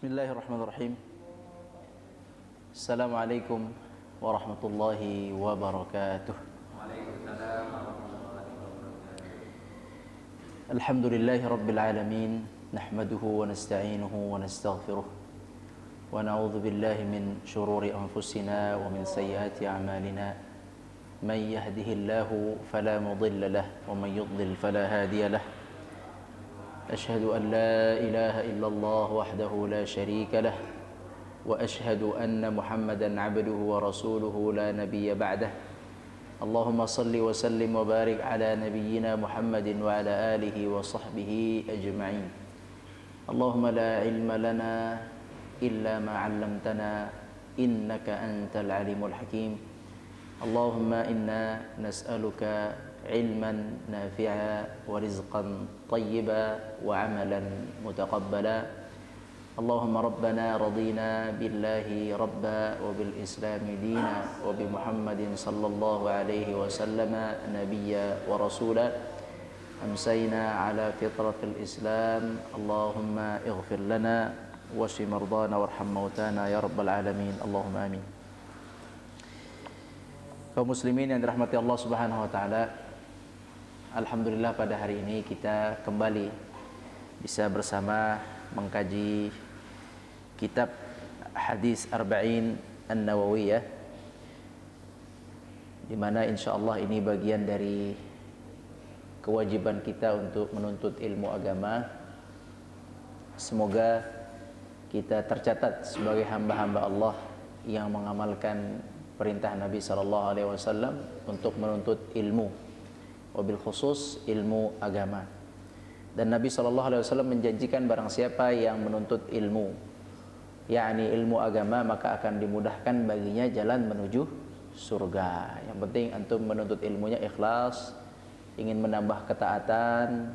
Bismillahirrahmanirrahim. Assalamualaikum warahmatullahi wabarakatuh. Waalaikumsalam warahmatullahi wabarakatuh. Alhamdulillahi rabbil alamin. Nahmaduhu wa nasta'inuhu wa nastaghfiruh. Wa na'udzu billahi min shururi anfusina wa min sayyiati a'malina. Man yahdihillahu fala mudilla lahu wa man yudlil fala hadiya lahu. أشهد أن لا إله إلا الله وحده لا شريك له وأشهد أن محمدا عبده ورسوله لا نبي بعده اللهم صل وسلم وبارك على نبينا محمد وعلى آله وصحبه أجمعين اللهم لا علم لنا إلا ما علمتنا إنك أنت العليم الحكيم اللهم إنا نسألك علما نافعا ورزقا طيبا وعملا متقبلا اللهم ربنا رضينا بالله ربا وبالإسلام دينا وبمحمد صلى الله عليه وسلم نبيا ورسولا أمسينا على فطرة الإسلام اللهم اغفر لنا واشف مرضانا وارحم موتانا يا رب العالمين اللهم آمين. Kaum muslimin yang dirahmati Allah Subhanahu wa taala, alhamdulillah pada hari ini kita kembali bisa bersama mengkaji kitab Hadis Arba'in An-Nawawiyah, di mana insyaallah ini bagian dari kewajiban kita untuk menuntut ilmu agama. Semoga kita tercatat sebagai hamba-hamba Allah yang mengamalkan perintah Nabi SAW untuk menuntut ilmu, wabil khusus ilmu agama. Dan Nabi SAW menjanjikan barang siapa yang menuntut ilmu, yakni ilmu agama, maka akan dimudahkan baginya jalan menuju surga. Yang penting antum menuntut ilmunya ikhlas, ingin menambah ketaatan,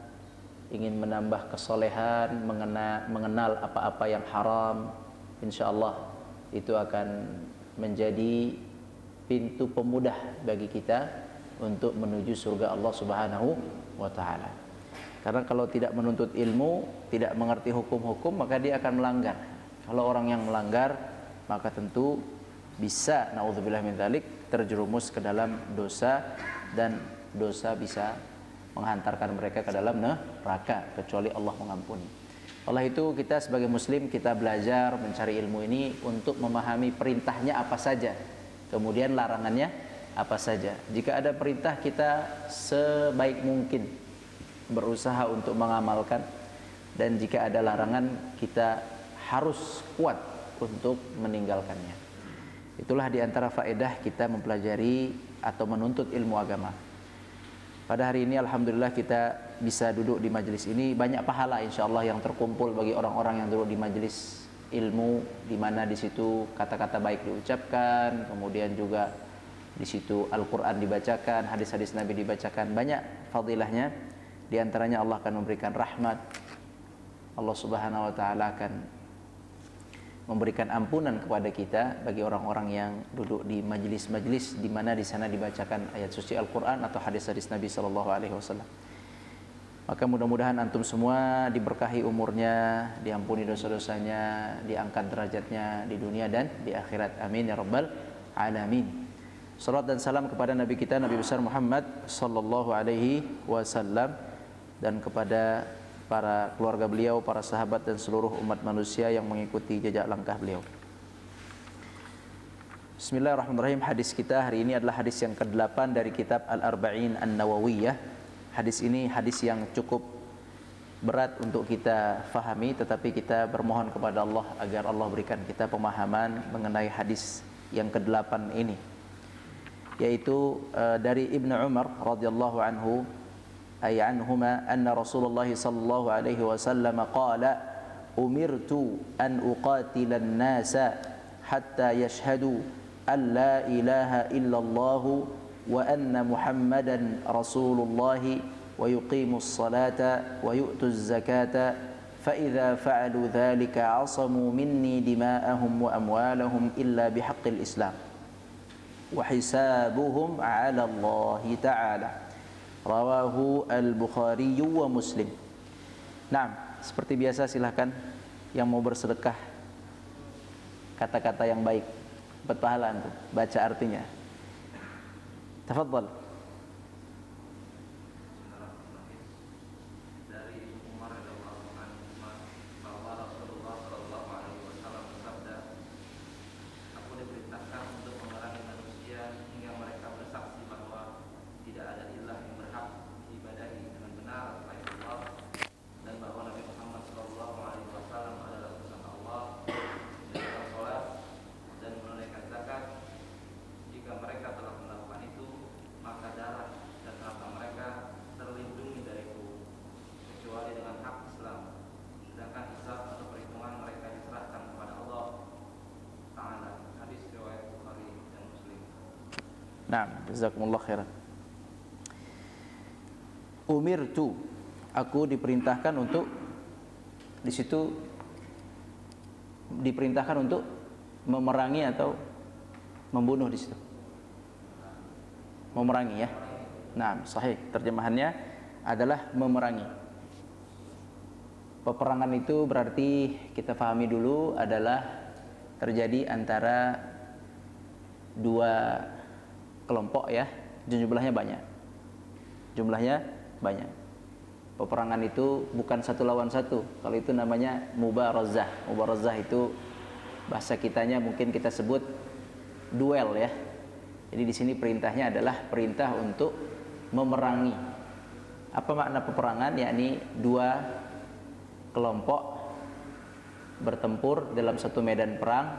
ingin menambah kesolehan, mengenal apa-apa yang haram, insyaallah itu akan menjadi pintu pemudah bagi kita untuk menuju surga Allah Subhanahu wa taala. Karena kalau tidak menuntut ilmu, tidak mengerti hukum-hukum, maka dia akan melanggar. Kalau orang yang melanggar, maka tentu bisa naudzubillah min dzalik terjerumus ke dalam dosa, dan dosa bisa menghantarkan mereka ke dalam neraka kecuali Allah mengampuni. Oleh itu kita sebagai muslim, kita belajar mencari ilmu ini untuk memahami perintahnya apa saja, kemudian larangannya apa saja. Jika ada perintah, kita sebaik mungkin berusaha untuk mengamalkan, dan jika ada larangan, kita harus kuat untuk meninggalkannya. Itulah diantara faedah kita mempelajari atau menuntut ilmu agama. Pada hari ini alhamdulillah kita bisa duduk di majelis ini, banyak pahala insyaallah yang terkumpul bagi orang-orang yang duduk di majelis ilmu, di mana di situ kata-kata baik diucapkan, kemudian juga di situ Al-Qur'an dibacakan, hadis-hadis Nabi dibacakan, banyak fadilahnya. Di antaranya Allah akan memberikan rahmat, Allah Subhanahu wa taala akan memberikan ampunan kepada kita bagi orang-orang yang duduk di majelis-majelis di mana di sana dibacakan ayat suci Al-Qur'an atau hadis-hadis Nabi sallallahu alaihi wasallam. Maka mudah-mudahan antum semua diberkahi umurnya, diampuni dosa-dosanya, diangkat derajatnya di dunia dan di akhirat. Amin ya rabbal alamin. Salat dan salam kepada Nabi kita, Nabi besar Muhammad sallallahu alaihi wasallam, dan kepada para keluarga beliau, para sahabat dan seluruh umat manusia yang mengikuti jejak langkah beliau. Bismillahirrahmanirrahim. Hadis kita hari ini adalah hadis yang ke-8 dari kitab Al-Arba'in An-Nawawiyah. Hadis ini hadis yang cukup berat untuk kita fahami, tetapi kita bermohon kepada Allah agar Allah berikan kita pemahaman mengenai hadis yang ke-8 ini, yaitu dari Ibnu Umar radhiyallahu anhu ay anhuma anna Rasulullah sallallahu alaihi wasallam qala umirtu an uqatila an-nasa hatta yashhadu an la ilaha illallah wa anna Muhammadan Rasulullah wa yuqimus salata wa yu'tuz zakata fa idza fa'alu dhalika 'asamu minni dima'ahum wa amwalahum illa bihaqqil Islam wa hisabuhum 'ala Allah ta'ala. Rawahu Al-Bukhari wa Muslim. Nah, seperti biasa silahkan yang mau bersedekah kata-kata yang baik. Dapat pahala antum baca artinya. Tafadhal. Dari Umar radhiyallahu anhu bahwa Rasulullah sallallahu alaihi wasallam bersabda, "Aku diperintahkan untuk memerangi manusia hingga mereka bersaksi bahwa tidak ada ilah yang berhak diibadahi dengan benar selain Allah dan bahwa Nabi Muhammad sallallahu alaihi wasallam adalah utusan Allah dalam salat dan menunaikan zakat. Jika mereka telah melakukan itu, maka darah dan harta mereka terlindungi dariku kecuali dengan hak Islam. Sedangkan hisab atau perhitungan mereka diserahkan kepada Allah Ta'ala." Hadis riwayat Bukhari dan Muslim. Naam, jazakumullah khairan. Umirtu, aku diperintahkan untuk, di situ diperintahkan untuk memerangi atau membunuh di situ. Memerangi ya. Nah, sahih terjemahannya adalah memerangi. Peperangan itu berarti kita pahami dulu adalah terjadi antara dua kelompok ya, jumlahnya banyak. Jumlahnya banyak. Peperangan itu bukan satu lawan satu. Kalau itu namanya mubarazah. Mubarazah itu bahasa kitanya mungkin kita sebut duel ya. Jadi di sini perintahnya adalah perintah untuk memerangi. Apa makna peperangan? Yakni dua kelompok bertempur dalam satu medan perang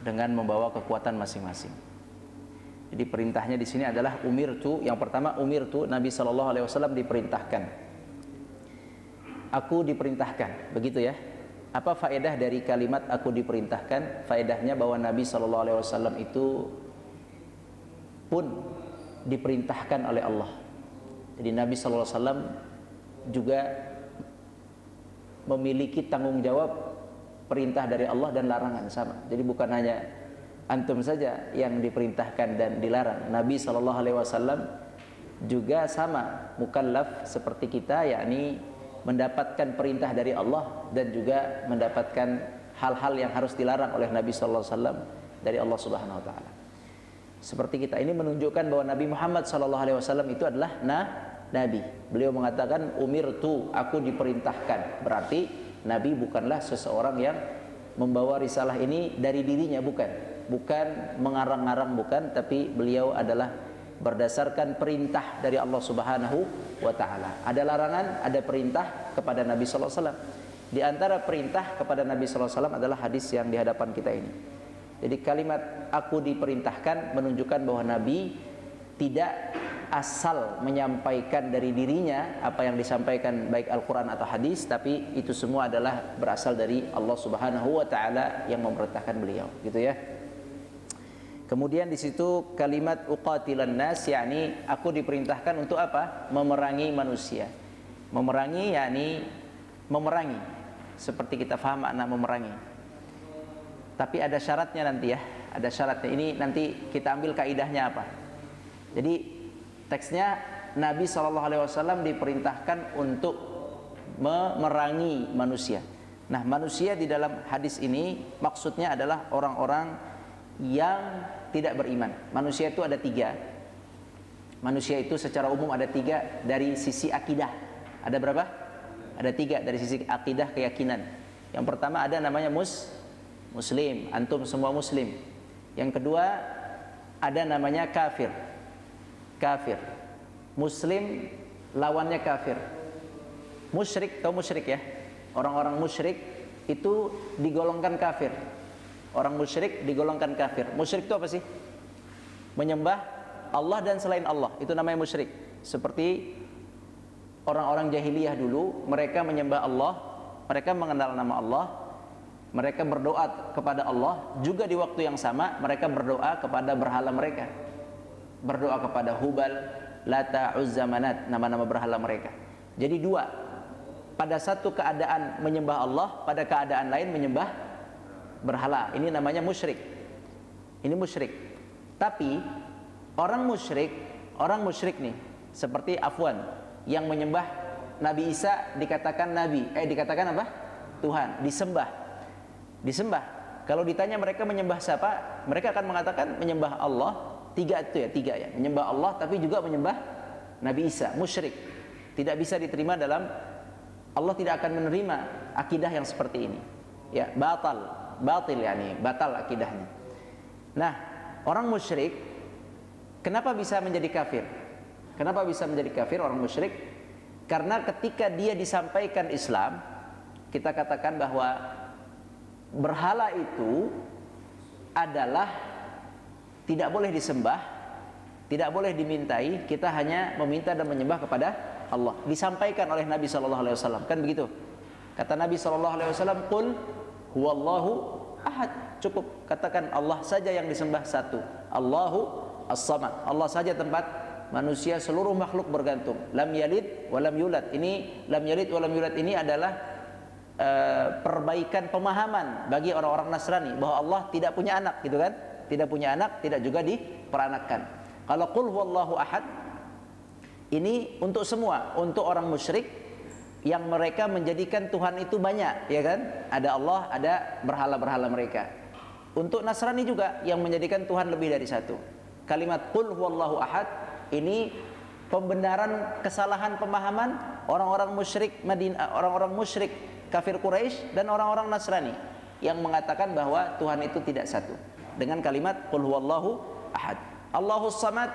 dengan membawa kekuatan masing-masing. Jadi perintahnya di sini adalah umirtu. Yang pertama umirtu, Nabi sallallahu alaihi wasallam diperintahkan. Aku diperintahkan, begitu ya. Apa faedah dari kalimat aku diperintahkan? Faedahnya bahwa Nabi sallallahu alaihi wasallam itu pun diperintahkan oleh Allah. Jadi Nabi sallallahu alaihi wasallam juga memiliki tanggung jawab perintah dari Allah dan larangan sama. Jadi bukan hanya antum saja yang diperintahkan dan dilarang. Nabi sallallahu alaihi wasallam juga sama mukallaf seperti kita, yakni mendapatkan perintah dari Allah dan juga mendapatkan hal-hal yang harus dilarang oleh Nabi sallallahu alaihi wasallam dari Allah Subhanahu wa taala. Seperti kita ini menunjukkan bahwa Nabi Muhammad sallallahu alaihi wasallam itu adalah nabi. Beliau mengatakan umirtu, aku diperintahkan. Berarti nabi bukanlah seseorang yang membawa risalah ini dari dirinya, bukan mengarang-arang, bukan, tapi beliau adalah berdasarkan perintah dari Allah Subhanahu wa taala. Ada larangan, ada perintah kepada Nabi sallallahu alaihi wasallam. Di antara perintah kepada Nabi sallallahu alaihi wasallam adalah hadis yang di hadapan kita ini. Jadi kalimat aku diperintahkan menunjukkan bahwa Nabi tidak asal menyampaikan dari dirinya apa yang disampaikan baik Al-Quran atau hadis, tapi itu semua adalah berasal dari Allah Subhanahu wa taala yang memerintahkan beliau, gitu ya. Kemudian di situ kalimat uqatilan nas, yakni aku diperintahkan untuk apa? Memerangi manusia. Memerangi yakni memerangi. Seperti kita faham makna memerangi. Tapi ada syaratnya nanti ya. Ada syaratnya. Ini nanti kita ambil kaidahnya apa. Jadi teksnya Nabi SAW diperintahkan untuk memerangi manusia. Nah, manusia di dalam hadis ini maksudnya adalah orang-orang yang tidak beriman. Manusia itu ada tiga. Manusia itu secara umum ada tiga dari sisi akidah. Ada berapa? Ada tiga dari sisi akidah, keyakinan. Yang pertama ada namanya muslim. Antum semua muslim. Yang kedua ada namanya kafir. Muslim lawannya kafir. Musyrik, tahu musyrik ya? Orang-orang musyrik itu digolongkan kafir. Orang musyrik digolongkan kafir. Musyrik itu apa sih? Menyembah Allah dan selain Allah. Itu namanya musyrik. Seperti orang-orang jahiliyah dulu, mereka menyembah Allah, mereka mengenal nama Allah, mereka berdoa kepada Allah, juga di waktu yang sama mereka berdoa kepada berhala mereka. Berdoa kepada Hubal, Lata, Uzza, Manat, nama-nama berhala mereka. Jadi dua. Pada satu keadaan menyembah Allah, pada keadaan lain menyembah berhala. Ini namanya musyrik. Ini musyrik. Tapi orang musyrik nih, seperti Afwan yang menyembah Nabi Isa dikatakan nabi, dikatakan apa? Tuhan, disembah. kalau ditanya mereka menyembah siapa, mereka akan mengatakan menyembah Allah. Tiga ya, menyembah Allah tapi juga menyembah Nabi Isa. Musyrik, tidak bisa diterima dalam, Allah tidak akan menerima akidah yang seperti ini. Ya, batil yani, batal akidahnya. Nah, orang musyrik kenapa bisa menjadi kafir? Kenapa bisa menjadi kafir orang musyrik? Karena ketika dia disampaikan Islam, kita katakan bahwa berhala itu adalah tidak boleh disembah, tidak boleh dimintai, kita hanya meminta dan menyembah kepada Allah. Disampaikan oleh Nabi SAW, kan begitu? Kata Nabi SAW, "Qul huwallahu ahad." Cukup katakan Allah saja yang disembah satu. Allahu as-samad. Allah saja tempat manusia seluruh makhluk bergantung. Lam yalid wa lam yulad. Ini lam yalid wa lam yulad ini adalah perbaikan pemahaman bagi orang-orang Nasrani bahwa Allah tidak punya anak, gitu kan? Tidak punya anak, tidak juga diperanakkan. Kalau qul huwallahu ahad ini untuk semua, untuk orang musyrik yang mereka menjadikan Tuhan itu banyak, ya kan? Ada Allah, ada berhala-berhala mereka. Untuk Nasrani juga yang menjadikan Tuhan lebih dari satu. Kalimat qul huwallahu ahad ini pembenaran kesalahan pemahaman orang-orang musyrik Madinah, orang-orang musyrik kafir Quraisy dan orang-orang Nasrani yang mengatakan bahwa Tuhan itu tidak satu. Dengan kalimat qul huwallahu ahad. Allahus samad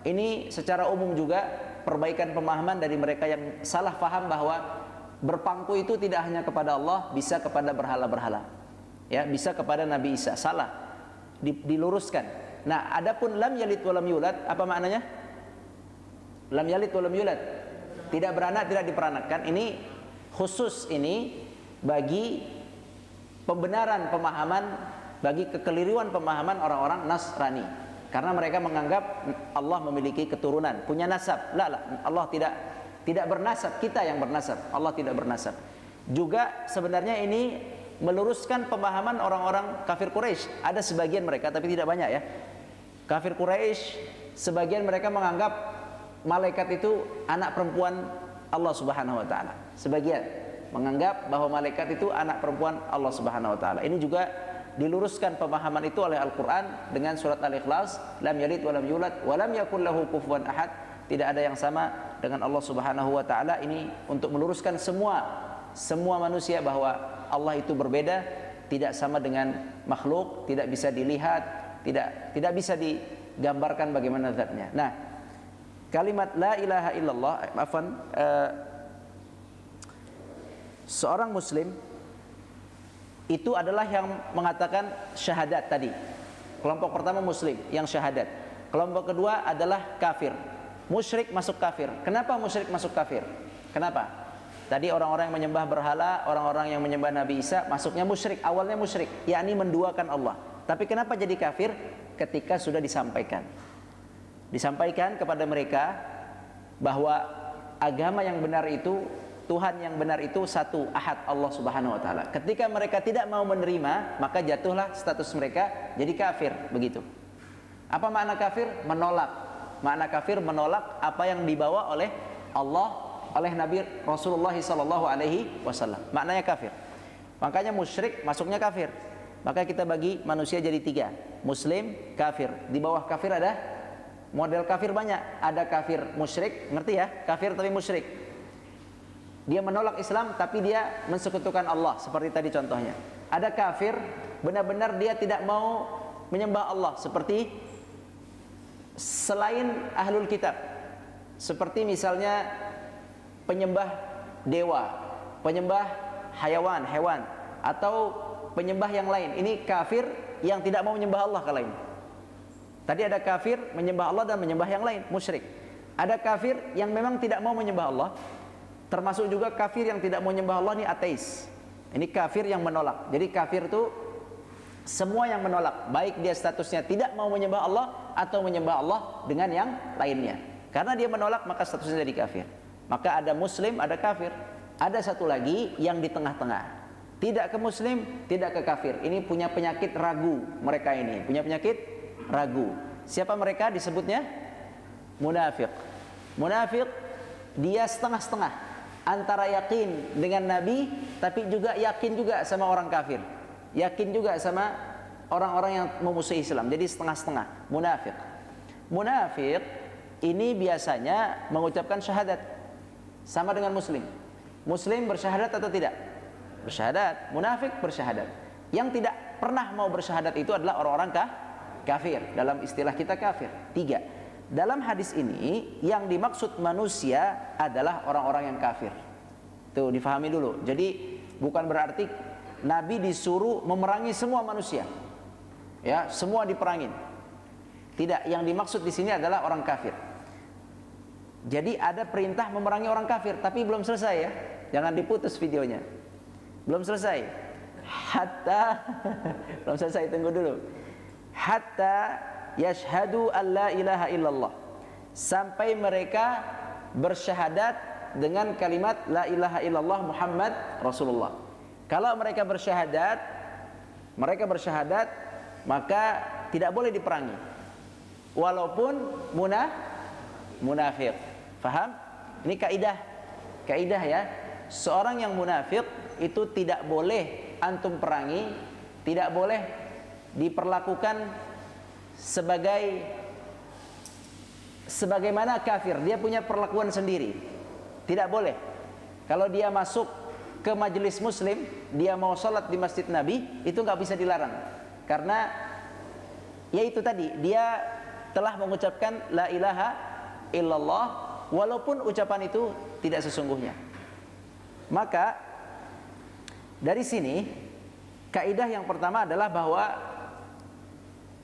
ini secara umum juga perbaikan pemahaman dari mereka yang salah faham bahwa berpangku itu tidak hanya kepada Allah, bisa kepada berhala-berhala. Ya, bisa kepada Nabi Isa. Salah. Diluruskan. Nah, adapun lam yalid wa lam yulad, apa maknanya? Lam yalid wa lam yulad. Tidak beranak, tidak diperanakkan. Ini khusus ini bagi pembenaran pemahaman, bagi kekeliruan pemahaman orang-orang Nasrani, karena mereka menganggap Allah memiliki keturunan, punya nasab. Allah tidak bernasab, kita yang bernasab. Allah tidak bernasab. Juga sebenarnya ini meluruskan pemahaman orang-orang kafir Quraisy. Ada sebagian mereka, tapi tidak banyak ya. Kafir Quraisy, sebagian mereka menganggap malaikat itu anak perempuan Allah Subhanahu wa taala. Sebagian menganggap bahwa malaikat itu anak perempuan Allah Subhanahu wa taala. Ini juga diluruskan pemahaman itu oleh Al-Quran dengan surat Al-Ikhlas, lam yalid wa lam yulad wa lam yakul lahu kufuwan ahad. Tidak ada yang sama dengan Allah Subhanahu wa taala. Ini untuk meluruskan semua manusia bahwa Allah itu berbeda, tidak sama dengan makhluk, tidak bisa dilihat, tidak bisa digambarkan bagaimana zatnya. Nah, kalimat la ilaha illallah, seorang muslim itu adalah yang mengatakan syahadat tadi. Kelompok pertama muslim yang syahadat. Kelompok kedua adalah kafir. Musyrik masuk kafir. Kenapa musyrik masuk kafir? Kenapa? Tadi orang-orang yang menyembah berhala, orang-orang yang menyembah Nabi Isa masuknya musyrik. Awalnya musyrik, yakni menduakan Allah. Tapi kenapa jadi kafir? Ketika sudah disampaikan. Disampaikan kepada mereka bahwa agama yang benar itu, Tuhan yang benar itu satu, ahad, Allah Subhanahu wa taala. Ketika mereka tidak mau menerima, maka jatuhlah status mereka jadi kafir, begitu. Apa makna kafir? Menolak. Makna kafir menolak apa yang dibawa oleh Allah, oleh Nabi Rasulullah sallallahu alaihi wasallam. Maknanya kafir. Makanya musyrik masuknya kafir. Maka kita bagi manusia jadi tiga. Muslim, kafir. Di bawah kafir ada model kafir banyak. Ada kafir musyrik, ngerti ya? Kafir tapi musyrik. Dia menolak Islam tapi dia mensekutukan Allah, seperti tadi contohnya. Ada kafir benar-benar dia tidak mau menyembah Allah, seperti selain ahlul kitab. Seperti misalnya penyembah dewa, penyembah hewan, atau penyembah yang lain. Ini kafir yang tidak mau menyembah Allah kalau ini. Tadi ada kafir menyembah Allah dan menyembah yang lain, musyrik. Ada kafir yang memang tidak mau menyembah Allah. Termasuk juga kafir yang tidak mau menyembah Allah, ini ateis. Ini kafir yang menolak. Jadi kafir itu semua yang menolak, baik dia statusnya tidak mau menyembah Allah atau menyembah Allah dengan yang lainnya. Karena dia menolak maka statusnya jadi kafir. Maka ada muslim, ada kafir. Ada satu lagi yang di tengah-tengah. Tidak ke muslim, tidak ke kafir. Ini punya penyakit ragu mereka ini. Punya penyakit ragu. Siapa mereka disebutnya? Munafik. Munafik dia setengah-setengah. Antara yakin dengan Nabi, tapi juga yakin juga sama orang kafir. yakin juga sama orang-orang yang memusuhi Islam. Jadi setengah-setengah, munafik. Munafik ini biasanya mengucapkan syahadat sama dengan muslim. Muslim bersyahadat atau tidak? Bersyahadat. Munafik bersyahadat. Yang tidak pernah mau bersyahadat itu adalah orang-orang kafir. Dalam istilah kita kafir. 3. Dalam hadis ini yang dimaksud manusia adalah orang-orang yang kafir. Tuh difahami dulu. Jadi bukan berarti Nabi disuruh memerangi semua manusia. Ya, semua diperangin. Tidak, yang dimaksud di sini adalah orang kafir. Jadi ada perintah memerangi orang kafir, tapi belum selesai ya. Jangan diputus videonya. Belum selesai. Hatta belum selesai, tunggu dulu. Hatta yashhadu an la ilaha illallah. Sampai mereka bersyahadat dengan kalimat la ilaha illallah Muhammad Rasulullah. Kalau mereka bersyahadat, maka tidak boleh diperangi. Walaupun munafik. Faham? Ini kaidah ya. Seorang yang munafik itu tidak boleh antum perangi, tidak boleh diperlakukan sebagaimana kafir. Dia punya perlakuan sendiri. Tidak boleh. Kalau dia masuk ke majelis muslim, dia mau sholat di masjid Nabi, itu nggak bisa dilarang. Karena ya itu tadi, dia telah mengucapkan la ilaha illallah walaupun ucapan itu tidak sesungguhnya. Maka dari sini kaidah yang pertama adalah bahwa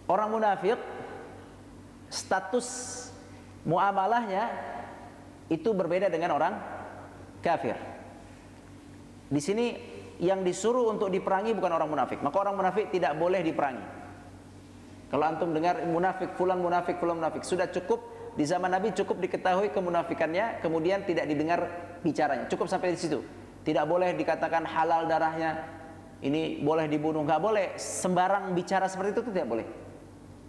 orang munafik status muamalahnya itu berbeda dengan orang kafir. Di sini yang disuruh untuk diperangi bukan orang munafik. Maka orang munafik tidak boleh diperangi. Kalau antum dengar munafik, fulan munafik, sudah cukup di zaman Nabi, cukup diketahui kemunafikannya, kemudian tidak didengar bicaranya. Cukup sampai di situ. Tidak boleh dikatakan halal darahnya, ini boleh dibunuh, nggak boleh sembarang bicara seperti itu tidak boleh.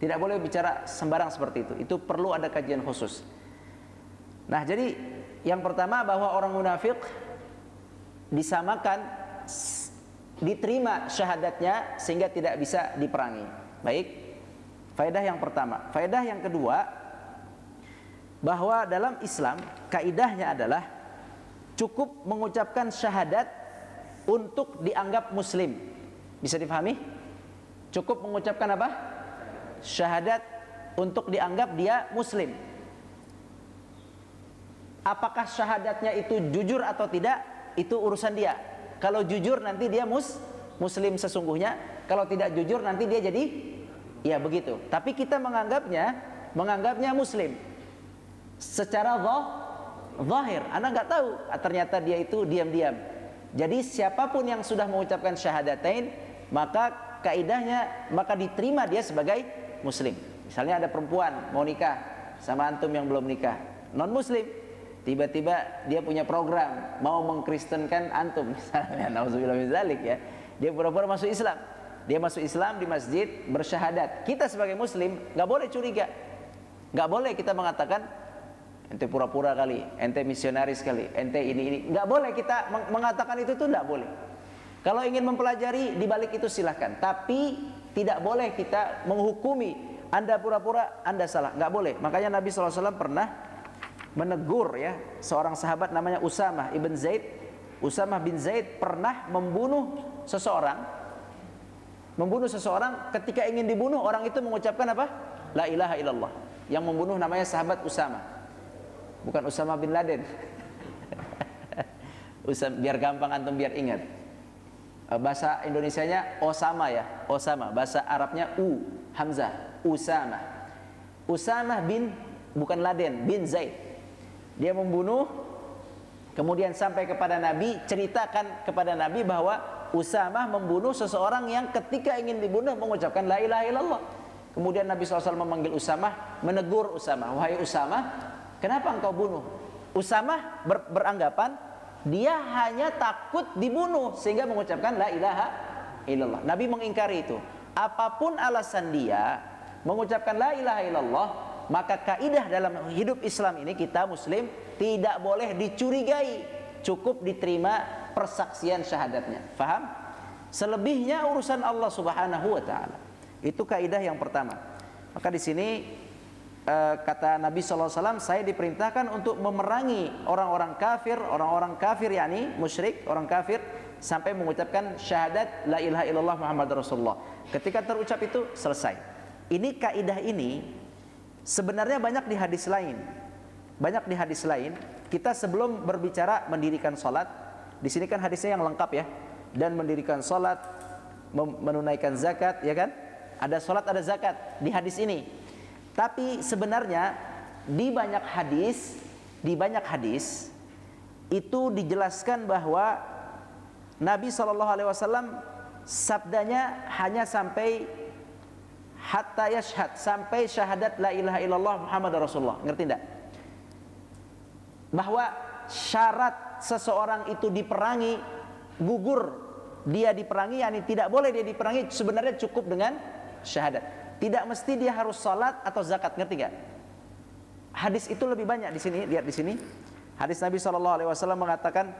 Tidak boleh bicara sembarang seperti itu. Itu perlu ada kajian khusus. Nah, jadi yang pertama bahwa orang munafik disamakan, diterima syahadatnya sehingga tidak bisa diperangi. Baik. Faedah yang pertama. Faedah yang kedua, bahwa dalam Islam kaidahnya adalah cukup mengucapkan syahadat untuk dianggap muslim. Bisa difahami? Cukup mengucapkan apa? Syahadat untuk dianggap dia muslim. Apakah syahadatnya itu jujur atau tidak, itu urusan dia. Kalau jujur nanti dia muslim sesungguhnya, kalau tidak jujur nanti dia jadi ya begitu. Tapi kita menganggapnya muslim secara zahir. Anda nggak tahu ternyata dia itu diam-diam. Jadi siapapun yang sudah mengucapkan syahadatain, maka kaidahnya maka diterima dia sebagai muslim. Misalnya ada perempuan mau nikah sama antum yang belum nikah, non muslim, tiba-tiba dia punya program mau mengkristenkan antum misalnya, nauzubillah min dzalik ya. Dia pura-pura masuk Islam. Dia masuk Islam di masjid bersyahadat. Kita sebagai muslim nggak boleh curiga, nggak boleh kita mengatakan ente pura-pura kali, ente misionaris kali, ente ini. Nggak boleh kita mengatakan itu tuh, nggak boleh. Kalau ingin mempelajari di balik itu silahkan, tapi tidak boleh kita menghukumi anda pura-pura, anda salah, nggak boleh. Makanya Nabi SAW pernah menegur ya seorang sahabat namanya Usamah ibn Zaid. Usamah bin Zaid pernah membunuh seseorang. Ketika ingin dibunuh, orang itu mengucapkan apa? La ilaha illallah. Yang membunuh namanya sahabat Usamah, bukan Usamah bin Laden. Biar gampang antum biar ingat. Bahasa Indonesianya Osama ya, Osama. Bahasa Arabnya Hamzah, Usamah. Usamah bin, bukan Laden, bin Zaid. Dia membunuh, kemudian sampai kepada Nabi, ceritakan kepada Nabi bahwa Usamah membunuh seseorang yang ketika ingin dibunuh mengucapkan la ilaha illallah. Kemudian Nabi SAW memanggil Usamah, menegur Usamah, wahai Usamah, kenapa engkau bunuh? Usamah beranggapan dia hanya takut dibunuh sehingga mengucapkan la ilaha illallah. Nabi mengingkari itu. Apapun alasan dia mengucapkan la ilaha illallah, maka kaidah dalam hidup Islam ini, kita muslim tidak boleh dicurigai, cukup diterima persaksian syahadatnya. Faham? Selebihnya urusan Allah Subhanahu wa taala. Itu kaidah yang pertama. Maka di sini kata Nabi sallallahu alaihi wasallam, saya diperintahkan untuk memerangi orang-orang kafir yakni musyrik, orang kafir sampai mengucapkan syahadat la ilaha illallah Muhammad Rasulullah. Ketika terucap itu selesai. Ini kaidah ini sebenarnya banyak di hadis lain. Banyak di hadis lain. Kita sebelum berbicara mendirikan salat, di sini kan hadisnya yang lengkap ya. Dan mendirikan salat, menunaikan zakat, ya kan? Ada salat, ada zakat di hadis ini. Tapi sebenarnya di banyak hadis itu dijelaskan bahwa Nabi SAW sabdanya hanya sampai hatta yashhad, sampai syahadat la ilaha illallah Muhammad Rasulullah. Ngerti enggak? Bahwa syarat seseorang itu diperangi, gugur dia diperangi, yakni tidak boleh dia diperangi, sebenarnya cukup dengan syahadat. Tidak mesti dia harus salat atau zakat, ngerti enggak? Hadis itu lebih banyak di sini, lihat di sini. Hadis Nabi SAW mengatakan,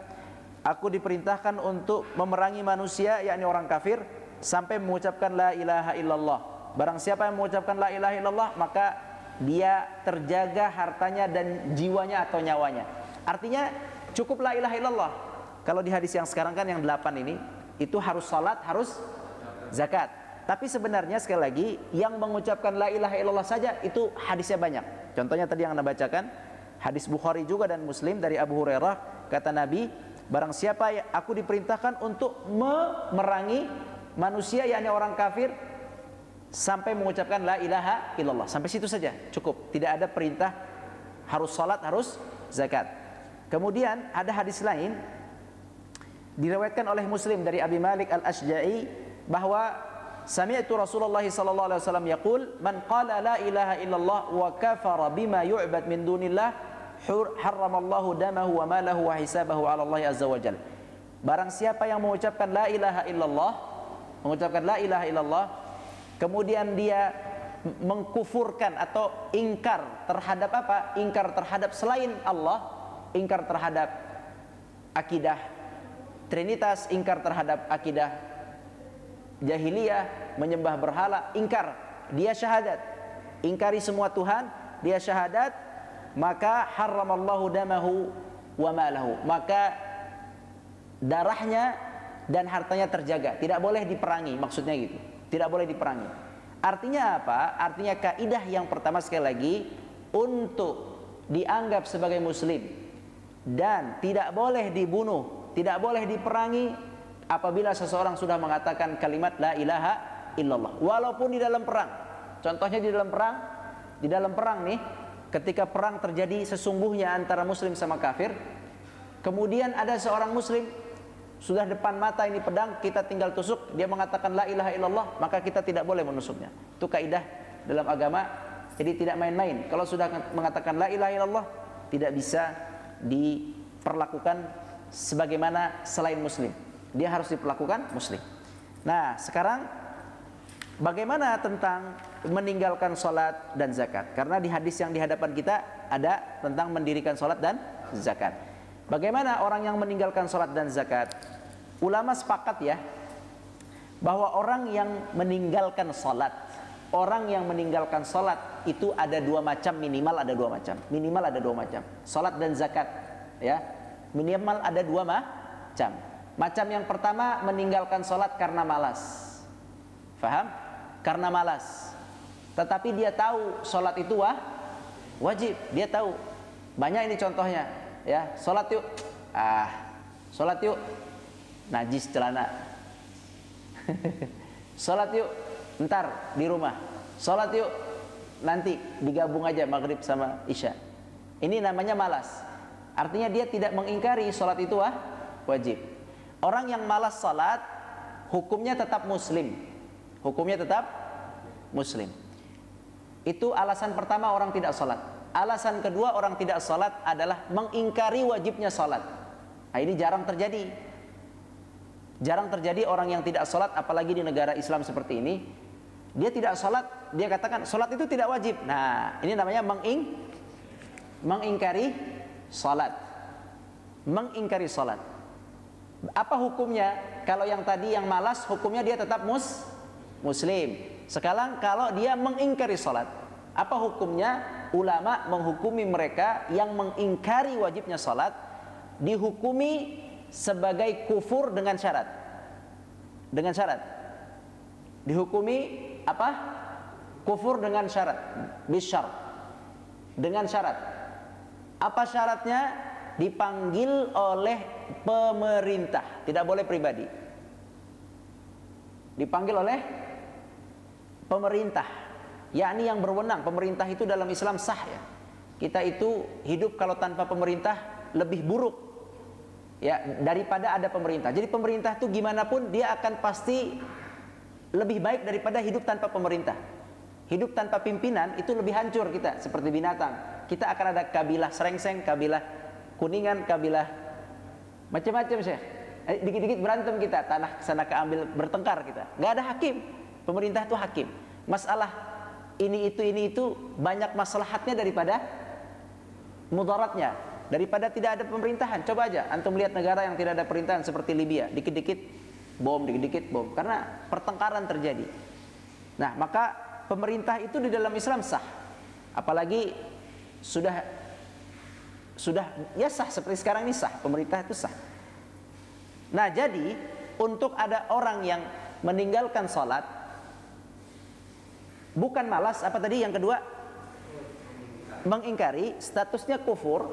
aku diperintahkan untuk memerangi manusia, yakni orang kafir, sampai mengucapkan la ilaha illallah. Barang siapa yang mengucapkan la ilaha illallah, maka dia terjaga hartanya dan jiwanya atau nyawanya. Artinya cukup la ilaha illallah. Kalau di hadis yang sekarang kan yang 8 ini, itu harus salat, harus zakat. Tapi sebenarnya sekali lagi yang mengucapkan la ilaha illallah saja itu hadisnya banyak. Contohnya tadi yang Anda bacakan, hadis Bukhari juga dan Muslim dari Abu Hurairah, kata Nabi, barang siapa aku diperintahkan untuk memerangi manusia yakni orang kafir sampai mengucapkan la ilaha illallah. Sampai situ saja cukup. Tidak ada perintah harus salat, harus zakat. Kemudian ada hadis lain diriwayatkan oleh Muslim dari Abi Malik Al-Ashja'i bahwa sami'tu Rasulullah sallallahu alaihi wasallam yaqul man qala la ilaha illallah wa kafara bima yu'bad min dunillah harramallahu damahu wa malahu wa hisabahu 'ala Allah azza wa jalla. Barang siapa yang mengucapkan la ilaha illallah, kemudian dia mengkufurkan atau ingkar terhadap apa? Ingkar terhadap selain Allah, ingkar terhadap akidah Trinitas, ingkar terhadap akidah jahiliyah, menyembah berhala, ingkar, dia syahadat, ingkari semua Tuhan, dia syahadat, maka harramallahu damahu wa malahu, maka darahnya dan hartanya terjaga, tidak boleh diperangi, maksudnya gitu, tidak boleh diperangi. Artinya apa? Artinya kaidah yang pertama sekali lagi, untuk dianggap sebagai muslim dan tidak boleh dibunuh, tidak boleh diperangi apabila seseorang sudah mengatakan kalimat la ilaha illallah, walaupun di dalam perang. Contohnya di dalam perang nih, ketika perang terjadi sesungguhnya antara muslim sama kafir, kemudian ada seorang muslim sudah depan mata ini pedang, kita tinggal tusuk, dia mengatakan la ilaha illallah, maka kita tidak boleh menusuknya. Itu kaidah dalam agama. Jadi tidak main-main. Kalau sudah mengatakan la ilaha illallah, tidak bisa diperlakukan sebagaimana selain muslim, dia harus diperlakukan muslim. Nah sekarang bagaimana tentang meninggalkan sholat dan zakat? Karena di hadis yang di hadapan kita ada tentang mendirikan sholat dan zakat. Bagaimana orang yang meninggalkan sholat dan zakat? Ulama sepakat ya, bahwa orang yang meninggalkan sholat, itu ada dua macam, minimal ada dua macam, sholat dan zakat ya. Minimal ada dua macam. Macam yang pertama, meninggalkan sholat karena malas. Faham? Karena malas. Tetapi dia tahu sholat itu wajib. Dia tahu. Banyak ini contohnya. Ya, sholat yuk. Sholat yuk. Najis celana. Sholat yuk. Ntar di rumah. Sholat yuk. Nanti digabung aja maghrib sama isya. Ini namanya malas. Artinya dia tidak mengingkari sholat itu wajib. Orang yang malas sholat, hukumnya tetap muslim. Itu alasan pertama orang tidak sholat. Alasan kedua orang tidak sholat adalah mengingkari wajibnya sholat. Nah, ini jarang terjadi. Jarang terjadi orang yang tidak sholat, apalagi di negara Islam seperti ini. Dia tidak sholat, dia katakan sholat itu tidak wajib. Nah, ini namanya mengingkari salat. Mengingkari salat. Apa hukumnya? kalau yang tadi yang malas hukumnya dia tetap muslim. Sekarang kalau dia mengingkari salat, apa hukumnya? Ulama menghukumi mereka yang mengingkari wajibnya salat dihukumi sebagai kufur dengan syarat. Dengan syarat. Dihukumi apa? Kufur dengan syarat. Bisyar. Dengan syarat. Apa syaratnya? Dipanggil oleh pemerintah, tidak boleh pribadi. Dipanggil oleh pemerintah, yakni yang berwenang. Pemerintah itu dalam Islam sah ya. Kita itu hidup kalau tanpa pemerintah lebih buruk ya daripada ada pemerintah. Jadi pemerintah itu gimana pun dia akan pasti lebih baik daripada hidup tanpa pemerintah. Hidup tanpa pimpinan itu lebih hancur kita, seperti binatang. Kita akan ada kabilah serengseng, kabilah kuningan, kabilah macam-macam Syekh. Dikit-dikit berantem kita, tanah sana keambil, bertengkar kita. Nggak ada hakim. Pemerintah itu hakim. Masalah ini itu banyak maslahatnya daripada mudaratnya, daripada tidak ada pemerintahan. Coba aja antum lihat negara yang tidak ada pemerintahan seperti Libya, dikit-dikit bom, dikit-dikit bom, karena pertengkaran terjadi. Nah, maka pemerintah itu di dalam Islam sah. Apalagi sudah ya sah seperti sekarang ini sah, pemerintah itu sah. Nah, jadi untuk ada orang yang meninggalkan salat bukan malas, apa tadi yang kedua? Mengingkari, statusnya kufur.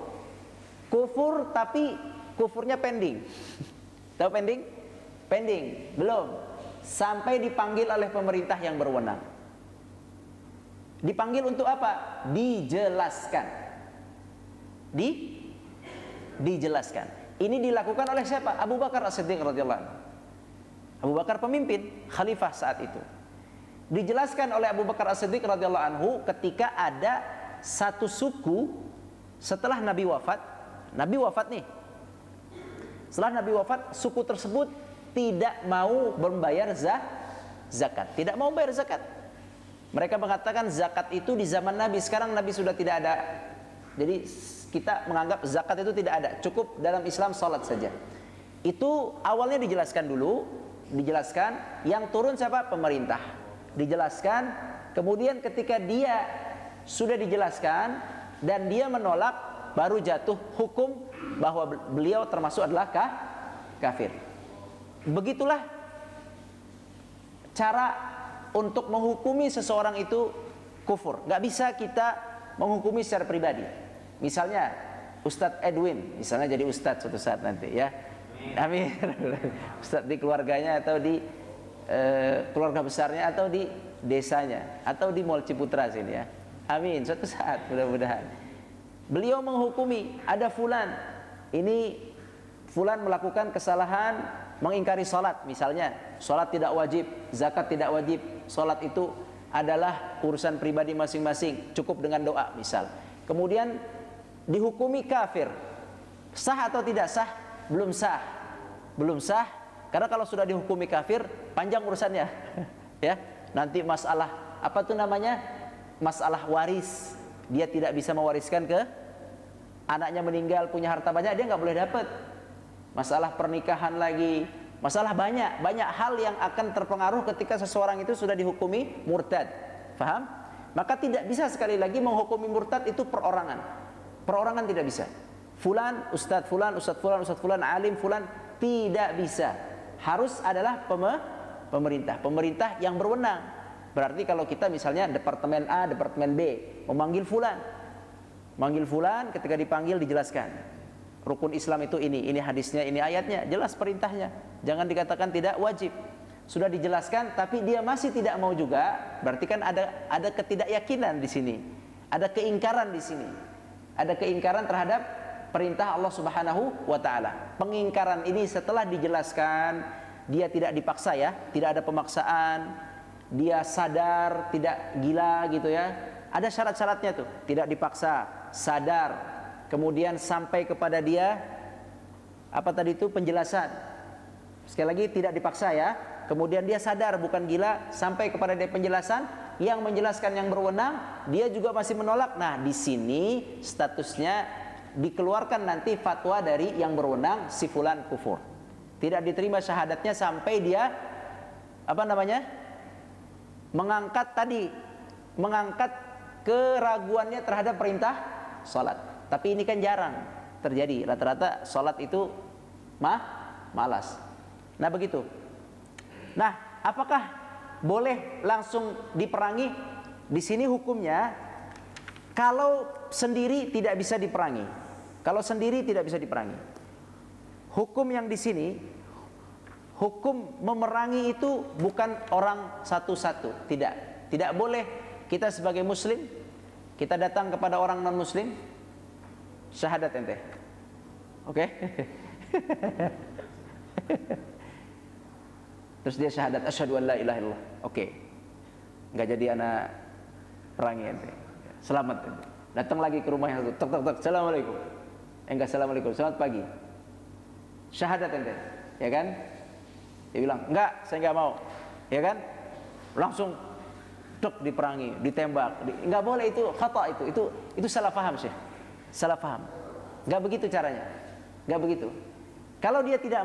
Kufur tapi kufurnya pending. Tahu pending? Pending, belum sampai dipanggil oleh pemerintah yang berwenang. Dipanggil untuk apa? Dijelaskan. Dijelaskan. Ini dilakukan oleh siapa? Abu Bakar As-Siddiq radhiyallahu anhu. Abu Bakar pemimpin, khalifah saat itu. Dijelaskan oleh Abu Bakar As-Siddiq radhiyallahu anhu ketika ada satu suku setelah Nabi wafat. Nabi wafat nih. Setelah Nabi wafat, suku tersebut tidak mau membayar zakat. Tidak mau bayar zakat. Mereka mengatakan zakat itu di zaman Nabi, sekarang Nabi sudah tidak ada. Jadi kita menganggap zakat itu tidak ada, cukup dalam Islam salat saja. Itu awalnya dijelaskan dulu, dijelaskan, yang turun siapa? Pemerintah. Dijelaskan, kemudian ketika dia sudah dijelaskan dan dia menolak, baru jatuh hukum bahwa beliau termasuk adalah kafir. Begitulah cara untuk menghukumi seseorang itu kufur. Gak bisa kita menghukumi secara pribadi. Misalnya Ustadz Edwin, misalnya jadi Ustadz suatu saat nanti ya. Amin. Ustadz di keluarganya atau di keluarga besarnya atau di desanya atau di Mall Ciputra sini ya. Amin. Suatu saat mudah-mudahan. Beliau menghukumi ada fulan. Ini fulan melakukan kesalahan mengingkari salat misalnya. Salat tidak wajib, zakat tidak wajib. Salat itu adalah urusan pribadi masing-masing, cukup dengan doa misal. Kemudian dihukumi kafir. Sah atau tidak sah? Belum sah. Belum sah karena kalau sudah dihukumi kafir panjang urusannya. Ya, nanti masalah apa tuh namanya? Masalah waris. Dia tidak bisa mewariskan ke anaknya, meninggal punya harta banyak, dia nggak boleh dapat. Masalah pernikahan lagi, masalah banyak hal yang akan terpengaruh ketika seseorang itu sudah dihukumi murtad. Faham? Maka tidak bisa sekali lagi menghukumi murtad itu perorangan. Perorangan tidak bisa. Fulan, ustadz fulan, alim fulan, tidak bisa. Harus adalah pemerintah. Pemerintah yang berwenang. Berarti kalau kita misalnya departemen A, departemen B memanggil fulan. Manggil fulan, ketika dipanggil dijelaskan. Rukun Islam itu ini hadisnya, ini ayatnya, jelas perintahnya. Jangan dikatakan tidak wajib. Sudah dijelaskan tapi dia masih tidak mau juga, berarti kan ada ketidakyakinan di sini. Ada keingkaran di sini. Ada keingkaran terhadap perintah Allah Subhanahu wa taala. Pengingkaran ini setelah dijelaskan, dia tidak dipaksa ya, tidak ada pemaksaan, dia sadar, tidak gila gitu ya. Ada syarat-syaratnya tuh, tidak dipaksa, sadar, kemudian sampai kepada dia apa tadi itu penjelasan. Sekali lagi tidak dipaksa ya. Kemudian dia sadar bukan gila, sampai kepada dia penjelasan, yang menjelaskan yang berwenang, dia juga masih menolak. Nah, di sini statusnya dikeluarkan nanti fatwa dari yang berwenang, si fulan kufur. Tidak diterima syahadatnya sampai dia mengangkat keraguannya terhadap perintah salat. Tapi ini kan jarang terjadi. Rata-rata salat itu malas. Nah, begitu. Nah, apakah boleh langsung diperangi? Di sini hukumnya kalau sendiri tidak bisa diperangi. Kalau sendiri tidak bisa diperangi. Hukum yang di sini, hukum memerangi itu bukan orang satu-satu, tidak. Tidak boleh kita sebagai muslim kita datang kepada orang non muslim, syahadat ente. Oke? Terus dia syahadat asyhadu an la ilaha illallah. Oke. Enggak jadi anak perangi ente. Selamat ente. Datang lagi ke rumah yang satu. Tek tek tek. Assalamualaikum. Enggak, assalamualaikum. Selamat pagi. Syahadat ente. Ya kan? Dia bilang, "Enggak, saya enggak mau." Ya kan? Langsung tek diperangi, ditembak. Enggak boleh, itu khata itu. Itu salah paham, Syekh. Salah paham. Enggak begitu caranya. Enggak begitu. Kalau dia tidak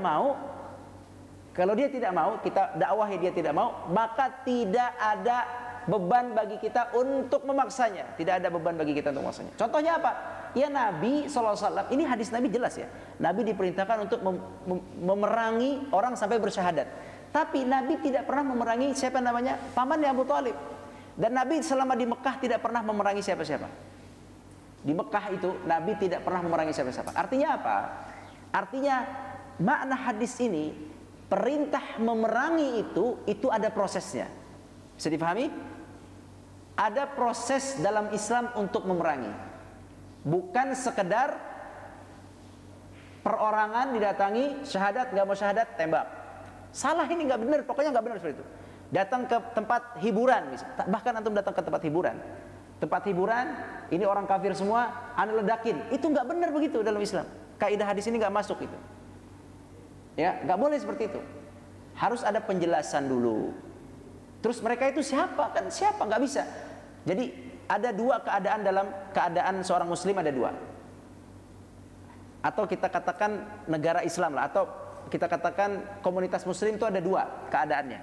mau, kita dakwahi dia tidak mau, maka tidak ada beban bagi kita untuk memaksanya. Tidak ada beban bagi kita untuk memaksanya. Contohnya apa? Ya, Nabi SAW, ini hadis Nabi jelas ya. Nabi diperintahkan untuk memerangi orang sampai bersyahadat. Tapi Nabi tidak pernah memerangi siapa namanya? Pamannya Abu Thalib. Dan Nabi selama di Mekah tidak pernah memerangi siapa-siapa. Di Mekah itu Nabi tidak pernah memerangi siapa-siapa. Artinya apa? Artinya makna hadis ini, perintah memerangi itu ada prosesnya. Bisa dipahami? Ada proses dalam Islam untuk memerangi. Bukan sekedar perorangan didatangi, syahadat, nggak mau syahadat, tembak. Salah, ini nggak benar, pokoknya nggak benar seperti itu. Datang ke tempat hiburan, bahkan antum datang ke tempat hiburan. Tempat hiburan, ini orang kafir semua, anda ledakin. Itu nggak benar begitu dalam Islam. Kaidah hadis ini nggak masuk itu. Ya, nggak boleh seperti itu. Harus ada penjelasan dulu. Terus mereka itu siapa? Kan siapa? Nggak bisa. Jadi ada dua keadaan dalam keadaan seorang muslim, ada dua. Atau kita katakan negara Islam lah, atau kita katakan komunitas muslim itu ada dua keadaannya.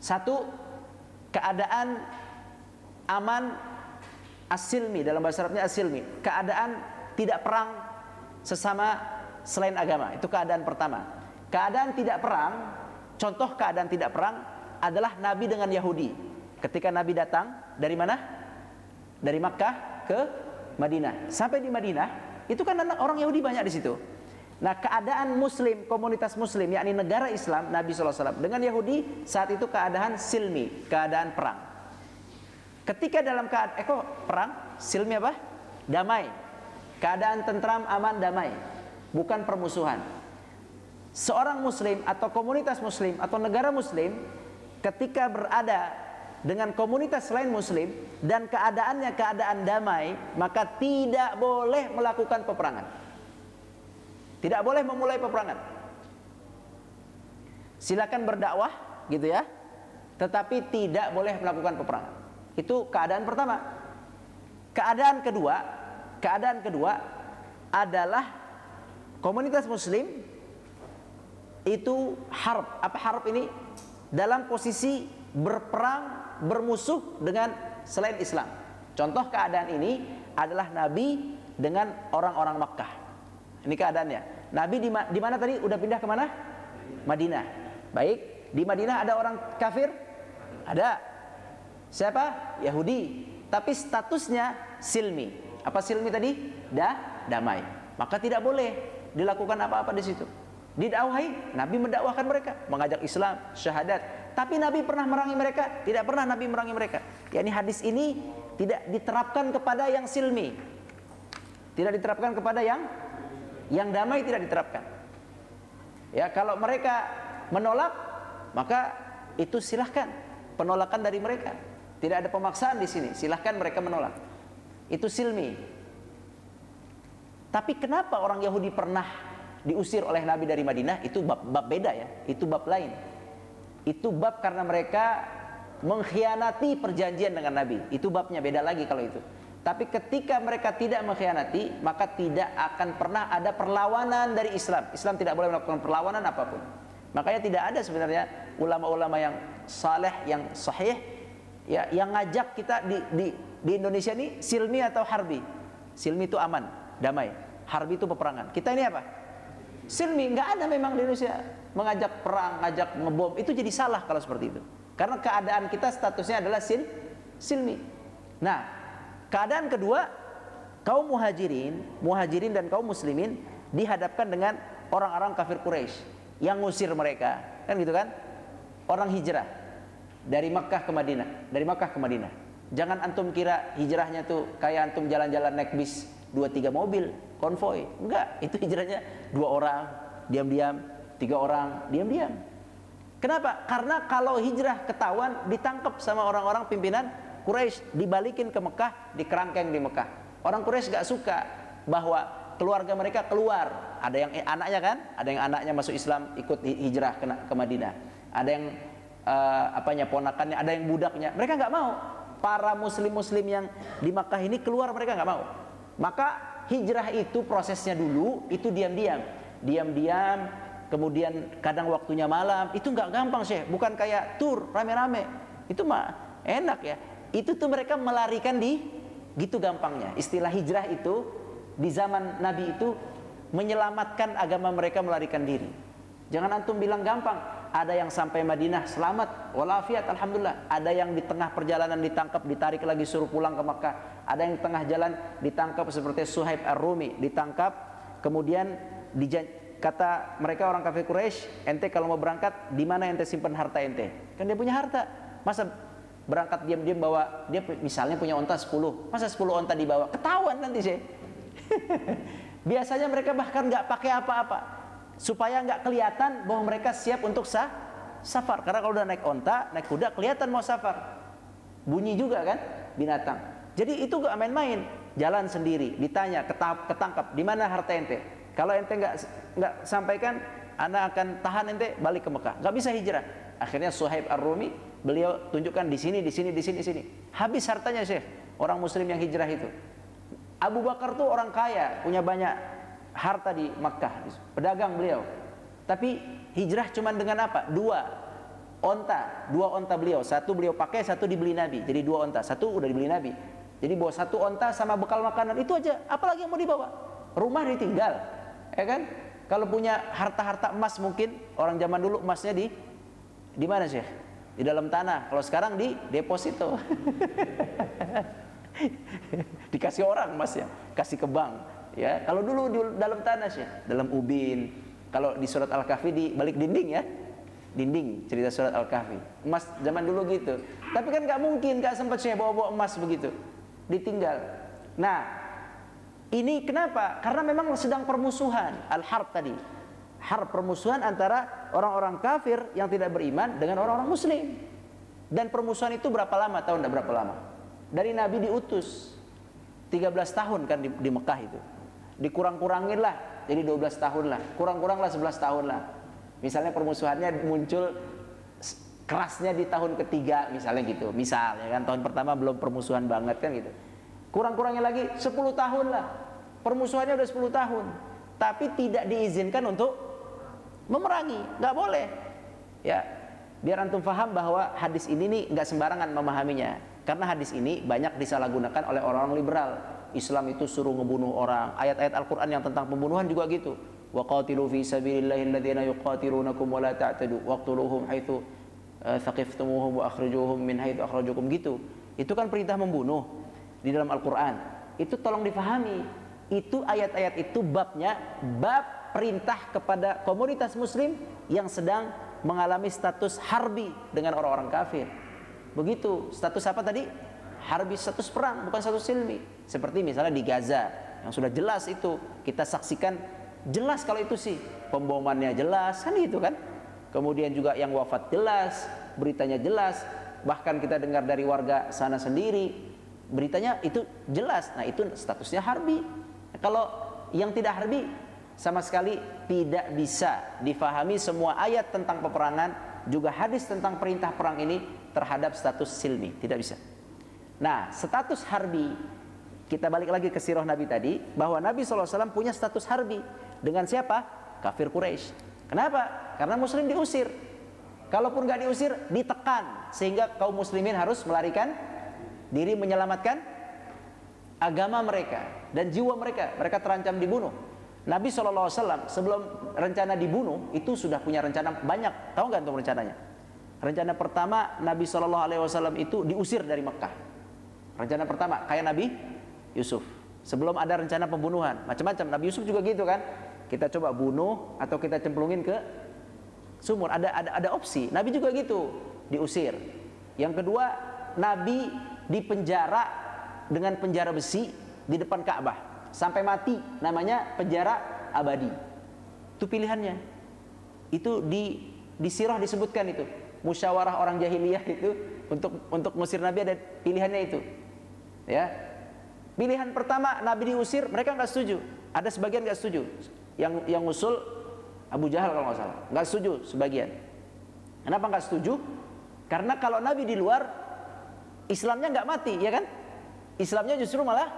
Satu, keadaan aman as-silmi, dalam bahasa Arabnya as-silmi, keadaan tidak perang sesama selain agama. Itu keadaan pertama. Keadaan tidak perang, contoh keadaan tidak perang adalah Nabi dengan Yahudi. Ketika Nabi datang dari mana? Dari Makkah ke Madinah. Sampai di Madinah, itu kan orang Yahudi banyak di situ. Nah, keadaan muslim, komunitas muslim, yakni negara Islam, Nabi SAW dengan Yahudi saat itu keadaan silmi, keadaan perang. Ketika dalam keadaan perang, silmi apa? Damai. Keadaan tentram, aman, damai. Bukan permusuhan. Seorang muslim atau komunitas muslim atau negara muslim ketika berada dengan komunitas selain muslim dan keadaannya keadaan damai, maka tidak boleh melakukan peperangan. Tidak boleh memulai peperangan. Silakan berdakwah gitu ya, tetapi tidak boleh melakukan peperangan. Itu keadaan pertama. Keadaan kedua adalah komunitas muslim itu harb. Apa harb ini? Dalam posisi berperang, bermusuh dengan selain Islam. Contoh keadaan ini adalah Nabi dengan orang-orang Makkah. Ini keadaannya. Nabi di mana tadi? Udah pindah ke mana? Madinah. Baik, di Madinah ada orang kafir? Ada. Siapa? Yahudi. Tapi statusnya silmi. Apa silmi tadi? Damai. Maka tidak boleh dilakukan apa-apa di situ. Didakwahi, Nabi mendakwahkan mereka, mengajak Islam, syahadat. Tapi Nabi pernah merangi mereka? Tidak pernah Nabi merangi mereka. Yani hadis ini tidak diterapkan kepada yang silmi. Tidak diterapkan kepada yang damai, tidak diterapkan. Ya, kalau mereka menolak, maka itu silahkan penolakan dari mereka. Tidak ada pemaksaan di sini. Silahkan mereka menolak. Itu silmi. Tapi kenapa orang Yahudi pernah diusir oleh Nabi dari Madinah? Itu bab beda ya. Itu bab lain. Itu bab karena mereka mengkhianati perjanjian dengan Nabi. Itu babnya beda lagi kalau itu. Tapi ketika mereka tidak mengkhianati, maka tidak akan pernah ada perlawanan dari Islam. Islam tidak boleh melakukan perlawanan apapun. Makanya tidak ada sebenarnya ulama-ulama yang saleh, yang sahih, ya, yang ngajak kita di Indonesia ini silmi atau harbi. Silmi itu aman, damai. Harbi itu peperangan. Kita ini apa? Silmi. Nggak ada memang di Indonesia mengajak perang, ngajak ngebom. Itu jadi salah kalau seperti itu. Karena keadaan kita statusnya adalah silmi. Nah, keadaan kedua, kaum muhajirin dan kaum muslimin dihadapkan dengan orang-orang kafir Quraisy yang ngusir mereka, kan gitu kan? Orang hijrah dari Makkah ke Madinah. Jangan antum kira hijrahnya tuh kayak antum jalan-jalan naik bis 2-3 mobil konvoy. Enggak, itu hijrahnya 2 orang diam-diam, 3 orang diam-diam. Kenapa? Karena kalau hijrah ketahuan ditangkap sama orang-orang pimpinan Quraisy, dibalikin ke Mekah, dikerangkeng di Mekah. Orang Quraisy gak suka bahwa keluarga mereka keluar. Ada yang anaknya kan? Ada yang anaknya masuk Islam ikut hijrah ke Madinah. Ada yang ponakannya, ada yang budaknya. Mereka nggak mau. Para muslim-muslim yang di Makkah ini keluar, mereka nggak mau. Maka hijrah itu prosesnya dulu itu diam-diam, kemudian kadang waktunya malam. Itu nggak gampang sih, bukan kayak tur rame-rame. Itu mah enak ya. Itu tuh mereka melarikan gitu gampangnya. Istilah hijrah itu di zaman Nabi itu menyelamatkan agama mereka, melarikan diri. Jangan antum bilang gampang. Ada yang sampai Madinah selamat walafiat, alhamdulillah. Ada yang di tengah perjalanan ditangkap, ditarik lagi suruh pulang ke Makkah. Ada yang di tengah jalan ditangkap seperti Suhaib Ar-Rumi, ditangkap kemudian kata mereka orang kafir Quraisy, ente kalau mau berangkat di mana ente simpan harta ente? Kan dia punya harta. Masa berangkat diam-diam bawa, dia misalnya punya onta 10, masa 10 onta dibawa? Ketahuan nanti sih. Biasanya mereka bahkan nggak pakai apa-apa supaya nggak kelihatan bahwa mereka siap untuk safar. Karena kalau udah naik onta, naik kuda, kelihatan mau safar. Bunyi juga kan binatang. Jadi itu nggak main-main. Jalan sendiri, ditanya, ketangkap, di mana harta ente? Kalau ente nggak sampaikan, anak akan tahan ente, balik ke Mekah. Nggak bisa hijrah. Akhirnya Suhaib Ar-Rumi, beliau tunjukkan di sini. Habis hartanya Syekh, orang muslim yang hijrah itu. Abu Bakar tuh orang kaya, punya banyak harta di Makkah, pedagang beliau. Tapi hijrah cuma dengan apa? 2 onta beliau. Satu beliau pakai, satu dibeli Nabi. Jadi 2 onta, satu udah dibeli Nabi. Jadi bawa 1 onta sama bekal makanan, itu aja. Apalagi yang mau dibawa? Rumah ditinggal, ya kan? Kalau punya harta-harta emas, mungkin orang zaman dulu emasnya di mana Syekh? Di dalam tanah. Kalau sekarang di deposito. Dikasih orang emasnya, kasih ke bank. Ya, kalau dulu di dalam tanah sih, dalam ubin. Kalau di surat Al-Kahfi di balik dinding ya, dinding cerita surat Al-Kahfi. Emas zaman dulu gitu. Tapi kan nggak mungkin, nggak sempat saya bawa emas begitu, ditinggal. Nah, ini kenapa? Karena memang sedang permusuhan, al-harb tadi, harb, permusuhan antara orang-orang kafir yang tidak beriman dengan orang-orang muslim. Dan permusuhan itu berapa lama? Tahu nggak berapa lama? Dari Nabi diutus 13 tahun kan di Mekah itu. Dikurang-kurangin lah, jadi 12 tahun lah, kurang-kurang lah 11 tahun lah. Misalnya permusuhannya muncul kerasnya di tahun ketiga misalnya gitu. Misalnya kan tahun pertama belum permusuhan banget kan gitu. Kurang-kurangnya lagi 10 tahun lah. Permusuhannya udah 10 tahun. Tapi tidak diizinkan untuk memerangi, nggak boleh. Ya, biar antum paham bahwa hadis ini nih nggak sembarangan memahaminya. Karena hadis ini banyak disalahgunakan oleh orang-orang liberal. Islam itu suruh ngebunuh orang. Ayat-ayat Al-Quran yang tentang pembunuhan juga gitu. Wa qatilu fi sabilillahi alladhina yuqatilunakum wa la ta'tadu waqtuluhum haitsu thaqiftumuhum wa akhrijuhum min haitsu akhrajukum gitu. Itu kan perintah membunuh di dalam Al-Quran. Itu tolong difahami. Itu ayat-ayat itu babnya bab perintah kepada komunitas muslim yang sedang mengalami status harbi dengan orang-orang kafir. Begitu. Status apa tadi? Harbi, status perang, bukan status silmi. Seperti misalnya di Gaza yang sudah jelas itu, kita saksikan jelas kalau itu sih pembomannya jelas kan gitu kan. Kemudian juga yang wafat jelas, beritanya jelas. Bahkan kita dengar dari warga sana sendiri, beritanya itu jelas. Nah itu statusnya harbi. Kalau yang tidak harbi sama sekali tidak bisa difahami semua ayat tentang peperangan, juga hadis tentang perintah perang ini terhadap status silmi, tidak bisa. Nah, status harbi kita balik lagi ke sirah Nabi tadi, bahwa Nabi SAW punya status harbi. Dengan siapa? Kafir Quraisy. Kenapa? Karena muslim diusir. Kalaupun nggak diusir, ditekan. Sehingga kaum muslimin harus melarikan diri, menyelamatkan agama mereka dan jiwa mereka. Mereka terancam dibunuh. Nabi SAW sebelum rencana dibunuh, itu sudah punya rencana banyak. Tahu nggak untuk rencananya? Rencana pertama, Nabi SAW itu diusir dari Mekah. Rencana pertama, kayak Nabi Yusuf. Sebelum ada rencana pembunuhan, macam-macam. Nabi Yusuf juga gitu kan. Kita coba bunuh atau kita cemplungin ke sumur. Ada opsi. Nabi juga gitu, diusir. Yang kedua, Nabi dipenjara dengan penjara besi di depan Ka'bah sampai mati. Namanya penjara abadi. Itu pilihannya. Itu di sirah disebutkan itu. Musyawarah orang jahiliyah itu untuk ngusir Nabi ada pilihannya itu. Ya. Pilihan pertama Nabi diusir, mereka nggak setuju. Ada sebagian nggak setuju. Yang ngusul Abu Jahal kalau nggak salah, nggak setuju sebagian. Kenapa nggak setuju? Karena kalau Nabi di luar, Islamnya nggak mati, ya kan? Islamnya justru malah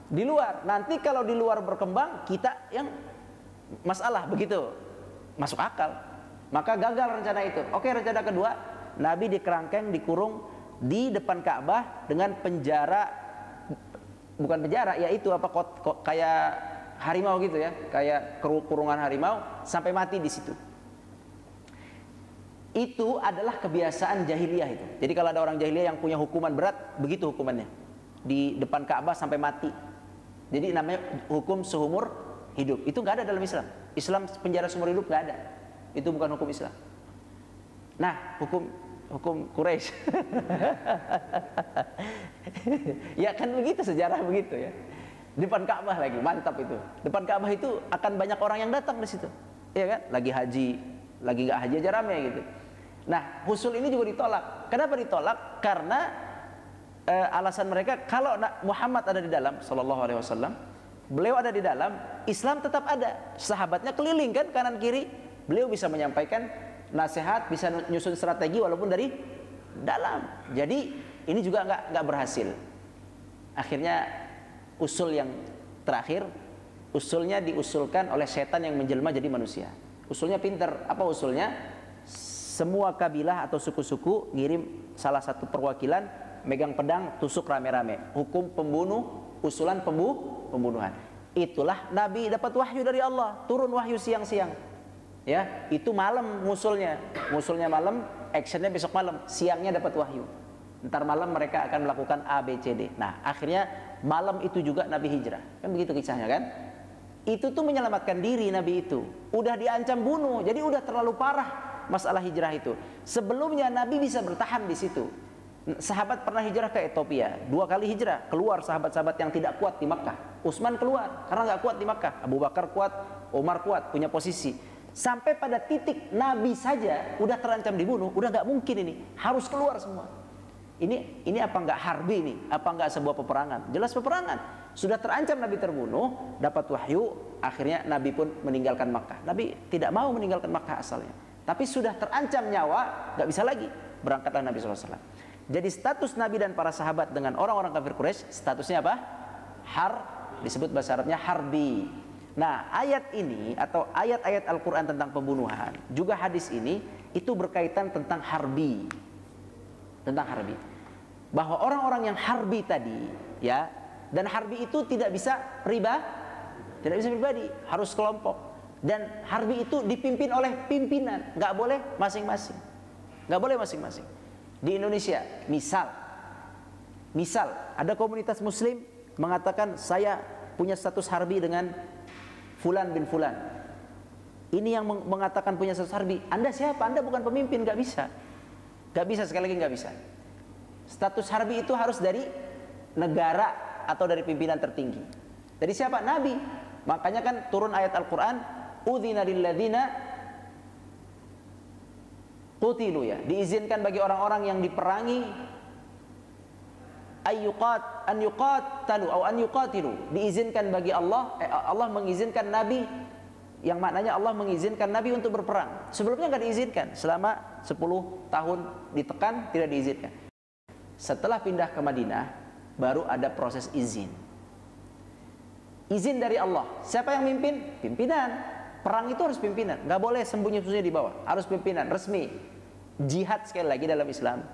di luar. Nanti kalau di luar berkembang, kita yang masalah, begitu. Masuk akal. Maka gagal rencana itu. Oke, rencana kedua, Nabi dikerangkeng, dikurung di depan Ka'bah dengan penjara, bukan penjara, yaitu apa, kayak harimau gitu ya, kayak kurungan harimau sampai mati di situ. Itu adalah kebiasaan jahiliyah itu. Jadi kalau ada orang jahiliyah yang punya hukuman berat, begitu hukumannya. Di depan Ka'bah sampai mati. Jadi namanya hukum seumur hidup. Itu nggak ada dalam Islam. Islam penjara seumur hidup nggak ada. Itu bukan hukum Islam. Nah, hukum Quraisy. Ya kan begitu, sejarah begitu ya. Depan Ka'bah lagi, mantap itu. Depan Ka'bah itu akan banyak orang yang datang di situ. Ya kan? Lagi haji, lagi nggak haji aja rame gitu. Nah, usul ini juga ditolak. Kenapa ditolak? Karena alasan mereka, kalau Muhammad ada di dalam, sallallahu alaihi wasallam, beliau ada di dalam, Islam tetap ada. Sahabatnya keliling kan kanan kiri, beliau bisa menyampaikan nasihat, bisa nyusun strategi walaupun dari dalam. Jadi ini juga nggak berhasil. Akhirnya usul yang terakhir, usulnya diusulkan oleh setan yang menjelma jadi manusia. Usulnya pinter. Apa usulnya? Semua kabilah atau suku-suku ngirim salah satu perwakilan, megang pedang, tusuk rame-rame. Hukum pembunuh, usulan pembunuhan. Itulah Nabi dapat wahyu dari Allah, turun wahyu siang-siang. Ya, itu malam musulnya malam, actionnya besok malam, siangnya dapat wahyu. Ntar malam mereka akan melakukan A, B, C, D. Nah, akhirnya malam itu juga Nabi hijrah. Kan begitu kisahnya kan? Itu tuh menyelamatkan diri Nabi itu. Udah diancam bunuh, jadi udah terlalu parah masalah hijrah itu. Sebelumnya Nabi bisa bertahan di situ. Sahabat pernah hijrah ke Ethiopia, 2 kali hijrah. Keluar sahabat-sahabat yang tidak kuat di Makkah. Utsman keluar karena nggak kuat di Makkah. Abu Bakar kuat, Umar kuat, punya posisi. Sampai pada titik Nabi saja udah terancam dibunuh, udah nggak mungkin ini, harus keluar semua. Ini apa nggak harbi ini? Apa nggak sebuah peperangan? Jelas peperangan. Sudah terancam Nabi terbunuh, dapat wahyu, akhirnya Nabi pun meninggalkan Makkah. Nabi tidak mau meninggalkan Makkah asalnya, tapi sudah terancam nyawa, nggak bisa lagi. Berangkatlah Nabi SAW. Jadi status Nabi dan para sahabat dengan orang-orang kafir Quraisy, statusnya apa? Disebut bahasa Arabnya harbi. Nah, ayat ini atau ayat-ayat Al-Quran tentang pembunuhan, juga hadis ini, itu berkaitan tentang harbi. Tentang harbi. Bahwa orang-orang yang harbi tadi, ya, dan harbi itu tidak bisa pribadi, harus kelompok. Dan harbi itu dipimpin oleh pimpinan, nggak boleh masing-masing. Nggak boleh masing-masing. Di Indonesia, misal ada komunitas muslim mengatakan saya punya status harbi dengan Fulan bin Fulan. Ini yang mengatakan punya status harbi. Anda siapa? Anda bukan pemimpin, nggak bisa. Nggak bisa, sekali lagi nggak bisa. Status harbi itu harus dari negara atau dari pimpinan tertinggi. Dari siapa? Nabi. Makanya kan turun ayat Al-Quran, udzina lilladzina qutilu, ya, diizinkan bagi orang-orang yang diperangi an yuqatilu, diizinkan bagi Allah, Allah mengizinkan Nabi, yang maknanya Allah mengizinkan Nabi untuk berperang. Sebelumnya nggak diizinkan, selama 10 tahun ditekan, tidak diizinkan. Setelah pindah ke Madinah, baru ada proses izin. izin dari Allah. Siapa yang mimpin? Pimpinan. Perang itu harus pimpinan, nggak boleh sembunyi-sembunyi di bawah, harus pimpinan resmi. Jihad sekali lagi dalam Islam,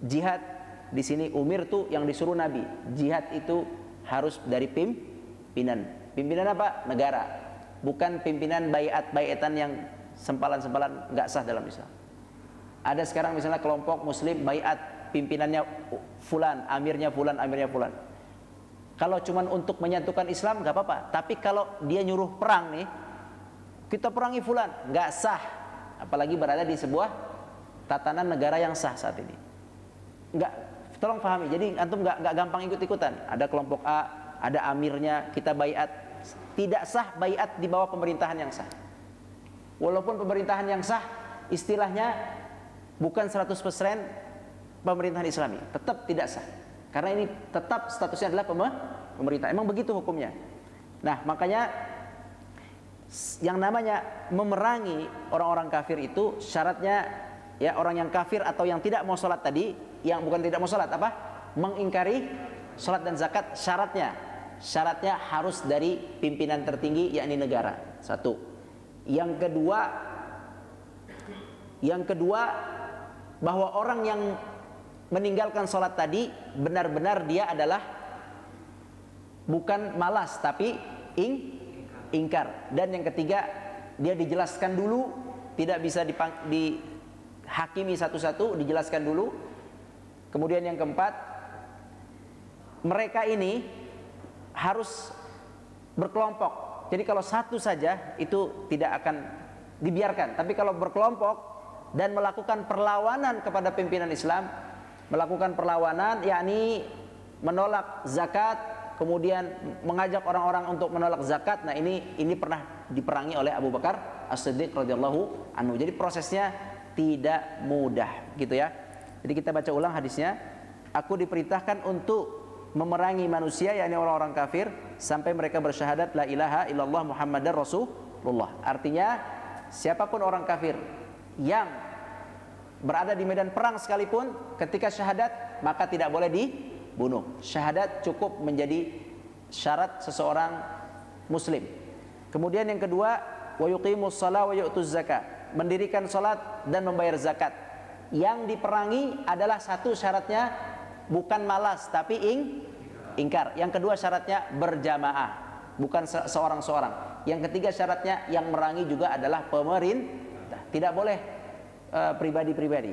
jihad di sini umir tuh yang disuruh Nabi. Jihad itu harus dari pimpinan. Pimpinan apa? Negara. Bukan pimpinan baiat-baiatan yang sempalan-sempalan, nggak sah dalam Islam. Ada sekarang misalnya kelompok muslim baiat pimpinannya fulan, amirnya fulan, amirnya fulan. Kalau cuman untuk menyatukan Islam nggak apa-apa. Tapi kalau dia nyuruh perang nih, kita perangi fulan, nggak sah. Apalagi berada di sebuah tatanan negara yang sah saat ini. Nggak, tolong pahami. Jadi antum nggak gampang ikut-ikutan. Ada kelompok A, ada amirnya, kita baiat. Tidak sah baiat di bawah pemerintahan yang sah. Walaupun pemerintahan yang sah, istilahnya bukan 100% pemerintahan Islami, tetap tidak sah. Karena ini tetap statusnya adalah pemerintah. Emang begitu hukumnya. Nah, makanya yang namanya memerangi orang-orang kafir itu syaratnya, ya, orang yang kafir atau yang tidak mau sholat tadi, yang bukan tidak mau sholat, apa? Mengingkari sholat dan zakat, syaratnya harus dari pimpinan tertinggi, yakni negara. Satu. Yang kedua, bahwa orang yang meninggalkan sholat tadi benar-benar dia adalah bukan malas tapi ingkar. Dan yang ketiga, dia dijelaskan dulu, tidak bisa dihakimi satu-satu, dijelaskan dulu. Kemudian yang keempat, mereka ini harus berkelompok. Jadi kalau satu saja itu tidak akan dibiarkan. Tapi kalau berkelompok dan melakukan perlawanan kepada pimpinan Islam, melakukan perlawanan yakni menolak zakat, kemudian mengajak orang-orang untuk menolak zakat. Nah, ini pernah diperangi oleh Abu Bakar As-Siddiq radhiyallahu anhu. Jadi prosesnya tidak mudah, gitu ya. Jadi kita baca ulang hadisnya. Aku diperintahkan untuk memerangi manusia, yakni orang-orang kafir, sampai mereka bersyahadat la ilaha illallah Muhammadar Rasulullah. Artinya siapapun orang kafir yang berada di medan perang sekalipun, ketika syahadat maka tidak boleh dibunuh. Syahadat cukup menjadi syarat seseorang muslim. Kemudian yang kedua, wa yuqimus shalah wa yu'tuz zakat, mendirikan salat dan membayar zakat. Yang diperangi adalah satu syaratnya bukan malas tapi ingkar. Yang kedua syaratnya berjamaah, bukan seorang-seorang. Yang ketiga syaratnya yang merangi juga adalah pemerintah. Tidak boleh pribadi-pribadi.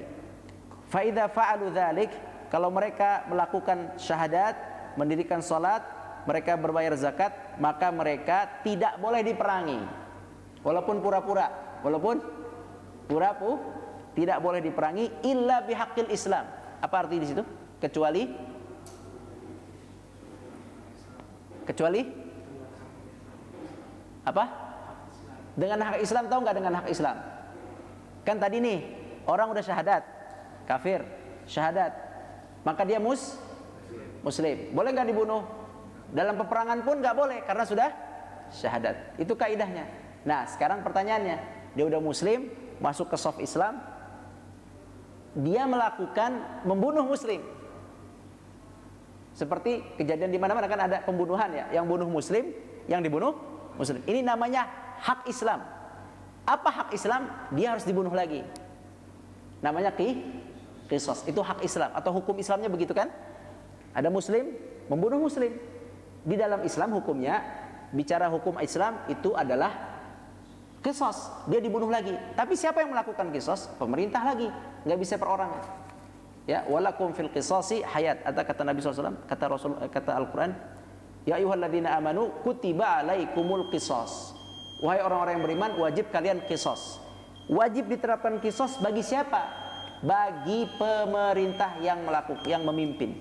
Fa idza fa'alu dzalik, kalau mereka melakukan syahadat, mendirikan salat, mereka berbayar zakat, maka mereka tidak boleh diperangi. Walaupun pura-pura, tidak boleh diperangi illa bihaqqil Islam. Apa arti di situ? Kecuali apa? Dengan hak Islam. Tahu nggak dengan hak Islam? Kan tadi nih orang udah syahadat, kafir, syahadat, maka dia muslim. Boleh nggak dibunuh? Dalam peperangan pun nggak boleh karena sudah syahadat. Itu kaidahnya. Nah, sekarang pertanyaannya, dia udah muslim, masuk ke shaf Islam, dia melakukan membunuh muslim. Seperti kejadian di mana-mana kan ada pembunuhan, ya, yang bunuh muslim, yang dibunuh muslim. Ini namanya hak Islam. Apa hak Islam? Dia harus dibunuh lagi. Namanya qisas. Itu hak Islam atau hukum Islamnya begitu kan? Ada muslim membunuh muslim. Di dalam Islam hukumnya, bicara hukum Islam itu adalah qisas. Dia dibunuh lagi. Tapi siapa yang melakukan qisas? Pemerintah lagi. Nggak bisa perorangan. Ya, walakum fil qisasi hayat. Atau kata Nabi SAW, kata Al-Quran, ya ayyuhalladzina amanu kutiba alaikumul qisas. Wahai orang-orang yang beriman, wajib kalian qisas. Wajib diterapkan qisas bagi siapa? Bagi pemerintah yang memimpin.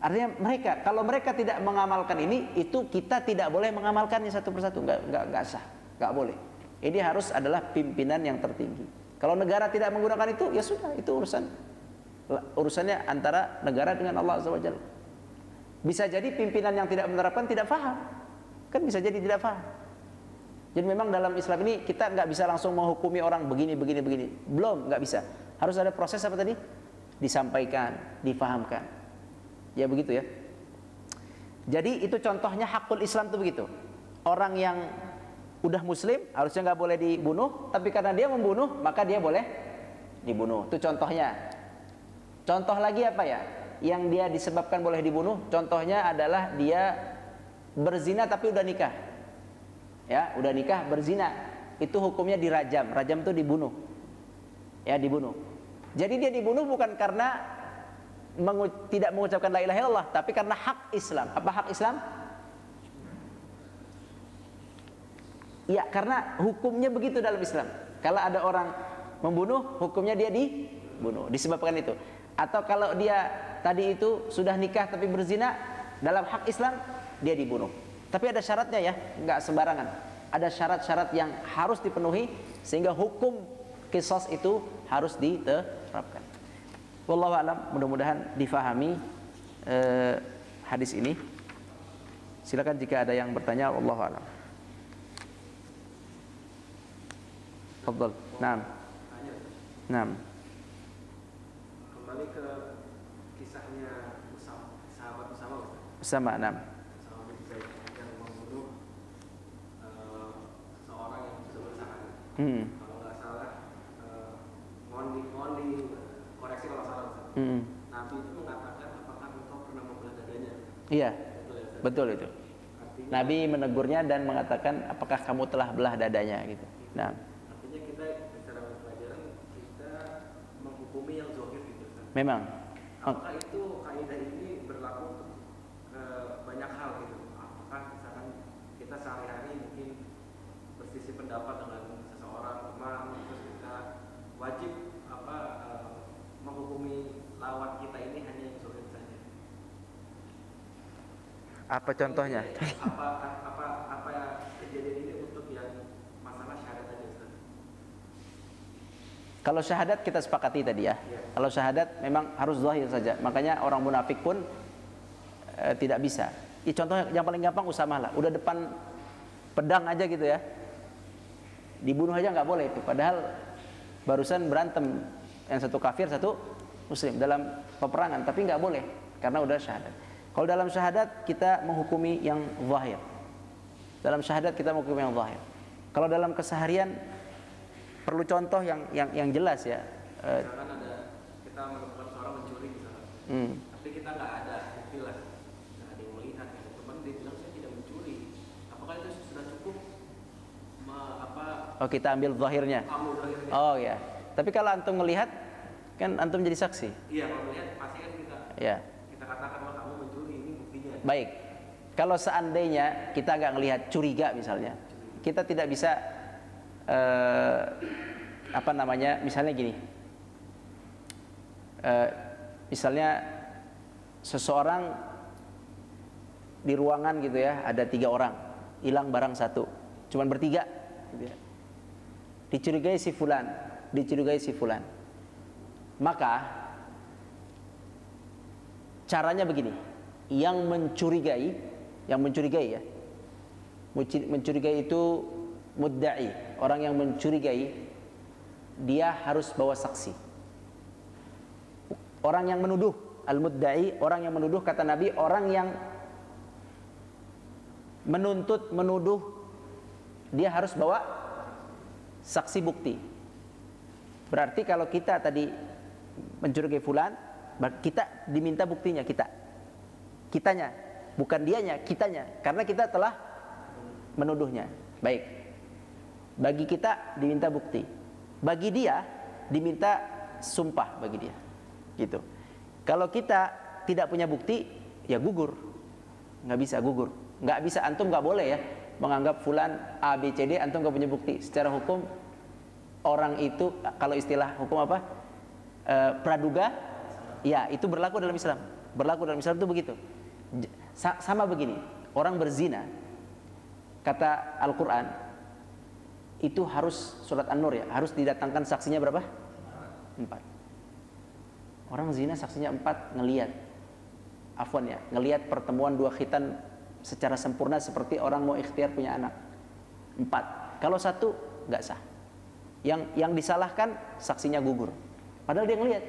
Artinya mereka, kalau mereka tidak mengamalkan ini, itu kita tidak boleh mengamalkannya satu persatu. Nggak sah, nggak boleh. Ini harus adalah pimpinan yang tertinggi. Kalau negara tidak menggunakan itu, ya sudah, itu urusannya antara negara dengan Allah Azza wa Jalla. Bisa jadi pimpinan yang tidak menerapkan tidak faham, kan bisa jadi tidak faham. Jadi memang dalam Islam ini kita nggak bisa langsung menghukumi orang begini. Belum, nggak bisa. Harus ada proses apa tadi? Disampaikan, difahamkan. Ya begitu ya. Jadi itu contohnya hakul Islam itu begitu. Orang yang udah muslim harusnya nggak boleh dibunuh, tapi karena dia membunuh maka dia boleh dibunuh. Itu contohnya. Contoh lagi apa ya? Yang dia disebabkan boleh dibunuh, contohnya adalah dia berzina tapi udah nikah. Ya, udah nikah berzina. Itu hukumnya dirajam. Rajam itu dibunuh. Ya, dibunuh. Jadi dia dibunuh bukan karena tidak mengucapkan la ilaha illallah, tapi karena hak Islam. Apa hak Islam? Ya, karena hukumnya begitu dalam Islam. Kalau ada orang membunuh, hukumnya dia dibunuh, disebabkan itu. Atau kalau dia tadi itu sudah nikah tapi berzina, dalam hak Islam dia dibunuh. Tapi ada syaratnya ya, nggak sembarangan. Ada syarat-syarat yang harus dipenuhi sehingga hukum qisas itu harus diterapkan. Wallahu a'lam, mudah-mudahan difahami hadis ini. Silakan jika ada yang bertanya. Wallahu a'lam. Tafadhal. Naam. Naam. Kembali ke kisahnya sahabat Usama, Usama, naam. Usama bin Zaid yang membunuh seseorang yang sudah bersalah. Kalau nggak salah, mohon koreksi kalau salah. Nabi itu mengatakan, apakah engkau pernah membelah dadanya? Iya, Betul, ya, betul itu. Artinya, Nabi menegurnya dan mengatakan, apakah kamu telah belah dadanya gitu. Nah, artinya kita secara pelajaran kita menghukumi yang zahir gitu. memang. Apakah itu kaidah ini berlaku untuk banyak hal gitu? Apakah misalkan kita sehari-hari mungkin berselisih pendapat dengan seseorang teman, terus kita wajib menghukumi lawan kita ini hanya yang zahir saja? Apa contohnya? Apa kejadian ini untuk yang masalah syahadat aja, Ustaz? Kalau syahadat kita sepakati tadi ya. Kalau syahadat memang harus zahir saja. Makanya orang munafik pun tidak bisa. Contoh yang paling gampang Usama lah. Udah depan pedang aja gitu ya. Dibunuh aja nggak boleh itu. Padahal barusan berantem, yang satu kafir, satu muslim dalam peperangan. Tapi nggak boleh karena udah syahadat. Kalau dalam syahadat kita menghukumi yang zahir. Dalam syahadat kita menghukumi yang zahir. Kalau dalam keseharian perlu contoh yang jelas ya. Misalkan kita menemukan seorang mencuri misalkan, tapi kita nggak ada bukti lah, nggak ada yang melihat, teman dia bilang saya tidak mencuri. Apakah itu sudah cukup? Oh, kita ambil zahirnya. Zahirnya. Oh ya. Tapi kalau antum melihat, kan antum jadi saksi. Iya, kalau melihat pasti kan kita katakan bahwa kamu mencuri, ini buktinya. Baik. Kalau seandainya kita nggak ngelihat, curiga misalnya, kita tidak bisa misalnya gini. Misalnya seseorang di ruangan gitu ya, ada 3 orang, hilang barang 1, cuman bertiga gitu ya. Dicurigai si fulan, maka caranya begini. Yang mencurigai itu mudda'i, orang yang mencurigai, dia harus bawa saksi. Orang yang menuduh, al-mudda'i, orang yang menuduh, kata Nabi, orang yang menuduh, dia harus bawa saksi bukti. Berarti kalau kita tadi mencurigai fulan, kita diminta buktinya, kitanya, bukan dianya, kitanya, karena kita telah menuduhnya. Baik. Bagi kita diminta bukti, bagi dia diminta sumpah bagi dia. Gitu. Kalau kita tidak punya bukti, ya gugur. Nggak bisa gugur. Nggak bisa, antum nggak boleh ya menganggap fulan A, B, C, D, antum nggak punya bukti. Secara hukum orang itu, kalau istilah hukum apa? Praduga, ya itu berlaku dalam Islam. Berlaku dalam Islam itu begitu. Sama begini, orang berzina, kata Al-Quran, itu harus surat An-Nur ya, harus didatangkan saksinya berapa? 4. Orang zina saksinya 4, ngelihat pertemuan 2 khitan secara sempurna seperti orang mau ikhtiar punya anak. 4. Kalau 1 nggak sah. Yang disalahkan saksinya gugur. Padahal dia ngelihat.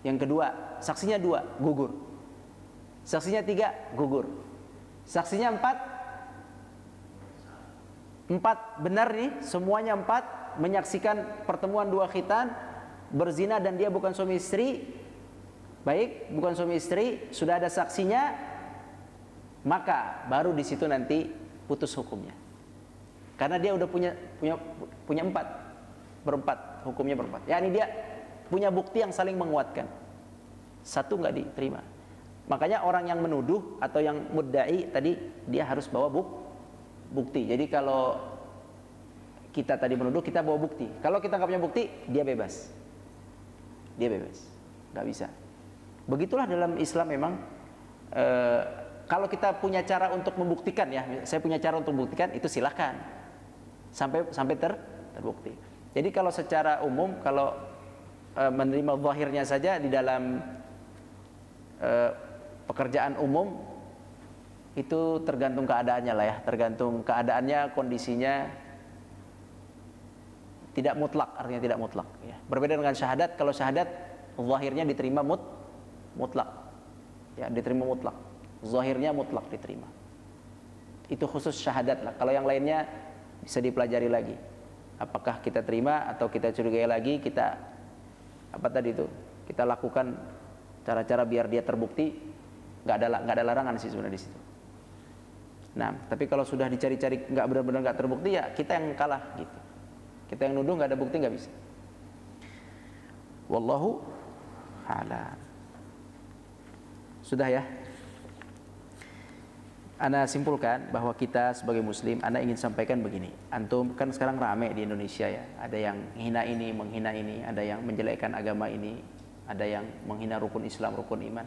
Yang kedua, saksinya 2, gugur. Saksinya 3 gugur. Saksinya 4 benar nih, semuanya 4 menyaksikan pertemuan 2 khitan, berzina dan dia bukan suami istri. Baik, bukan suami istri, sudah ada saksinya, maka baru di situ nanti putus hukumnya. Karena dia udah punya 4 hukumnya berempat. Ya, ini dia punya bukti yang saling menguatkan. Satu nggak diterima. Makanya orang yang menuduh atau yang mudda'i tadi dia harus bawa bukti. Jadi kalau kita tadi menuduh, kita bawa bukti. Kalau kita nggak punya bukti, dia bebas. Dia bebas, nggak bisa. Begitulah dalam Islam memang. Kalau kita punya cara untuk membuktikan, ya, saya punya cara untuk membuktikan, itu silakan sampai terbukti. Jadi kalau secara umum, kalau menerima zahirnya saja di dalam pekerjaan umum, itu tergantung keadaannya lah ya, tergantung keadaannya, kondisinya, tidak mutlak, artinya tidak mutlak ya. Berbeda dengan syahadat. Kalau syahadat zahirnya diterima mutlak ya, diterima mutlak, zahirnya mutlak diterima. Itu khusus syahadat lah. Kalau yang lainnya bisa dipelajari lagi, apakah kita terima atau kita curigai lagi, kita kita lakukan cara-cara biar dia terbukti. Nggak ada larangan sih sebenarnya di situ. Nah, tapi kalau sudah dicari-cari nggak benar-benar nggak terbukti, ya kita yang kalah gitu. Kita yang nuduh nggak ada bukti, nggak bisa. Wallahu a'lam. Sudah ya. Ana simpulkan bahwa kita sebagai muslim, ana ingin sampaikan begini. Antum kan sekarang rame di Indonesia ya. Ada yang menghina ini, ada yang menjelekkan agama ini, ada yang menghina rukun Islam, rukun iman.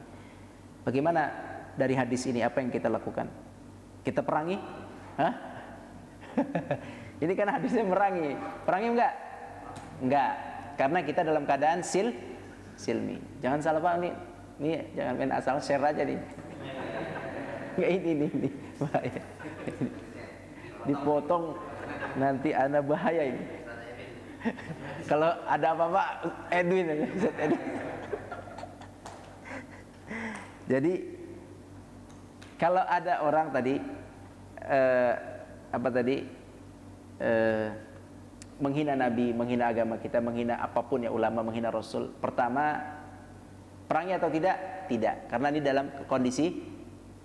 Bagaimana dari hadis ini, apa yang kita lakukan? Kita perangi? Hah? Ini kan hadisnya merangi. Perangi enggak? Enggak. Karena kita dalam keadaan silmi. Jangan salah paham nih. Nih jangan main asal share aja nih. Enggak, ini bahaya. Dipotong nanti ana bahaya ini. Kalau ada apa-apa Edwin aja. Jadi kalau ada orang tadi menghina Nabi, menghina agama kita, menghina apapun ya, ulama, menghina Rasul, pertama perangi atau tidak? Tidak, karena ini dalam kondisi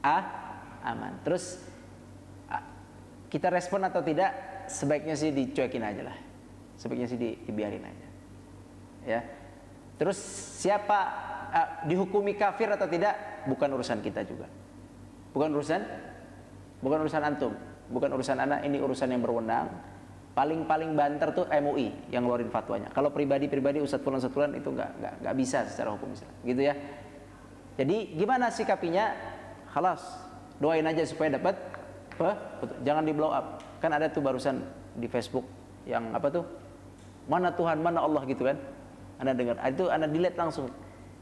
aman. Terus kita respon atau tidak? Sebaiknya sih dicuekin aja lah, sebaiknya sih dibiarin aja ya. Terus siapa dihukumi kafir atau tidak? Bukan urusan kita juga, bukan urusan antum, bukan urusan anak. Ini urusan yang berwenang. Paling banter tuh MUI yang ngeluarin fatwanya. Kalau pribadi Ustadz Fulan itu nggak bisa secara hukum Islam, gitu ya. Jadi gimana sikapinya? Khalas, doain aja supaya dapat jangan di blow up. Kan ada tuh barusan di Facebook yang apa tuh? Mana Tuhan, mana Allah gitu kan? Anda dengar? Itu Anda delete langsung.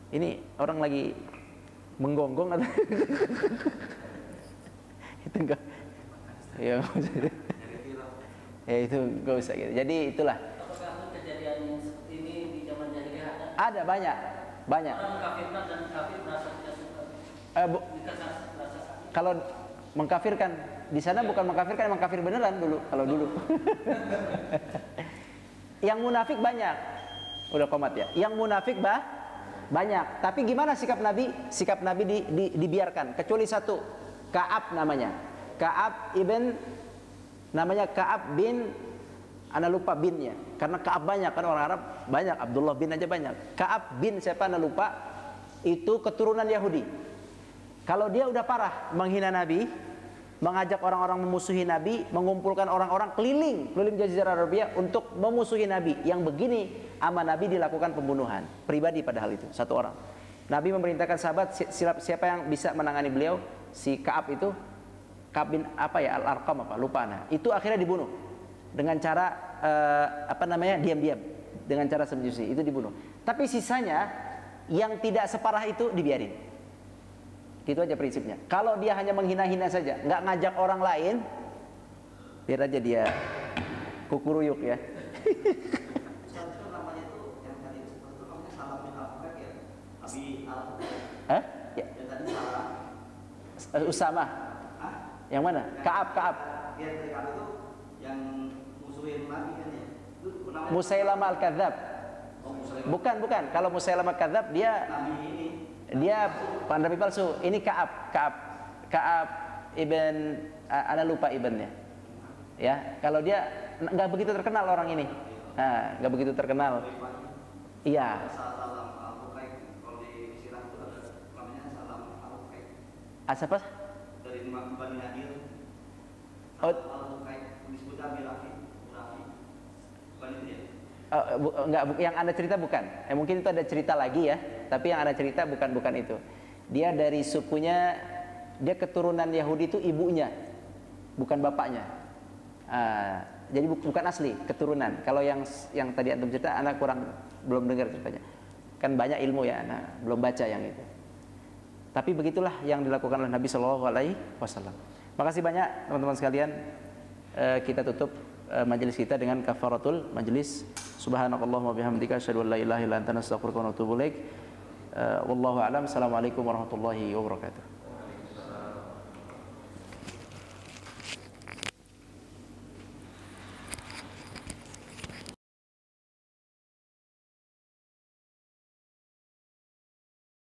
Ini orang lagi menggonggong atau itu enggak? Ya, itu enggak usah gitu. Jadi itulah. Apakah kejadian seperti ini di zaman jahiliyah ada? Banyak. Orang mengkafirkan dan kafir merasa tidak suka. Kalau mengkafirkan di sana bukan mengkafirkan, emang kafir beneran dulu. Kalau dulu. Yang munafik banyak. Udah komat ya. Yang munafik banyak. Tapi gimana sikap Nabi? Sikap Nabi dibiarkan. Kecuali satu, Ka'ab namanya. Ka'ab bin, ana lupa binnya. Karena Ka'ab banyak, kan orang Arab banyak. Abdullah bin aja banyak. Ka'ab bin siapa ana lupa. Itu keturunan Yahudi. Kalau dia udah parah menghina Nabi, mengajak orang-orang memusuhi Nabi, mengumpulkan orang-orang keliling Jazirah Arabia untuk memusuhi Nabi. Yang begini sama Nabi dilakukan pembunuhan pribadi, padahal itu satu orang. Nabi memerintahkan sahabat, siapa yang bisa menangani beliau, si Ka'ab itu, Ka'ab bin Al-Arqam lupa nah. Itu akhirnya dibunuh dengan cara diam-diam, dengan cara sembunyi, itu dibunuh. Tapi sisanya yang tidak separah itu dibiarin. Itu aja prinsipnya. Kalau dia hanya menghina-hina saja, nggak ngajak orang lain, biar aja dia kukuruyuk ya. Itu namanya itu yang tadi disebut itu namanya salah bin Al-Furek ya. Abi Al-Furek. Hah? Ya. Yang tadi salah Usamah. Yang mana? Ka'ab. Dia dari Ka'ab itu yang musuhin Nabi kan ya. Itu namanya Musailamah al-Kadzab. Oh, Musailamah. Bukan. Kalau Musailamah al-Kadzab dia Nabi palsu. Ini Ka'ab ibn ana lupa ibnnya. Ya, kalau dia nggak begitu terkenal orang ini. Nah, nggak begitu terkenal. Iya. Salam al-Bukaik. Kalau di sirah itu ada namanya salam al-Bukaik. Siapa? Dari Bani Nadir. Oh, Al-Bukaik disebut Abi Rafi. Bukan itu ya? enggak, yang Anda cerita bukan. Mungkin itu ada cerita lagi ya, tapi yang Anda cerita bukan itu. Dia dari sukunya, dia keturunan Yahudi itu ibunya, bukan bapaknya. Jadi bukan asli, keturunan. Kalau yang tadi antum cerita, anak belum dengar ceritanya. Kan banyak ilmu ya, anak belum baca yang itu. Tapi begitulah yang dilakukan oleh Nabi Shallallahu Alaihi Wasallam. Makasih banyak teman-teman sekalian. Kita tutup majelis kita dengan kafaratul majelis. Subhanakallahumma bihamdika asyhadu an la ilaha illa anta astaghfiruka wa atubu ilaik. Wallahu a'lam. Assalamualaikum warahmatullahi wabarakatuh.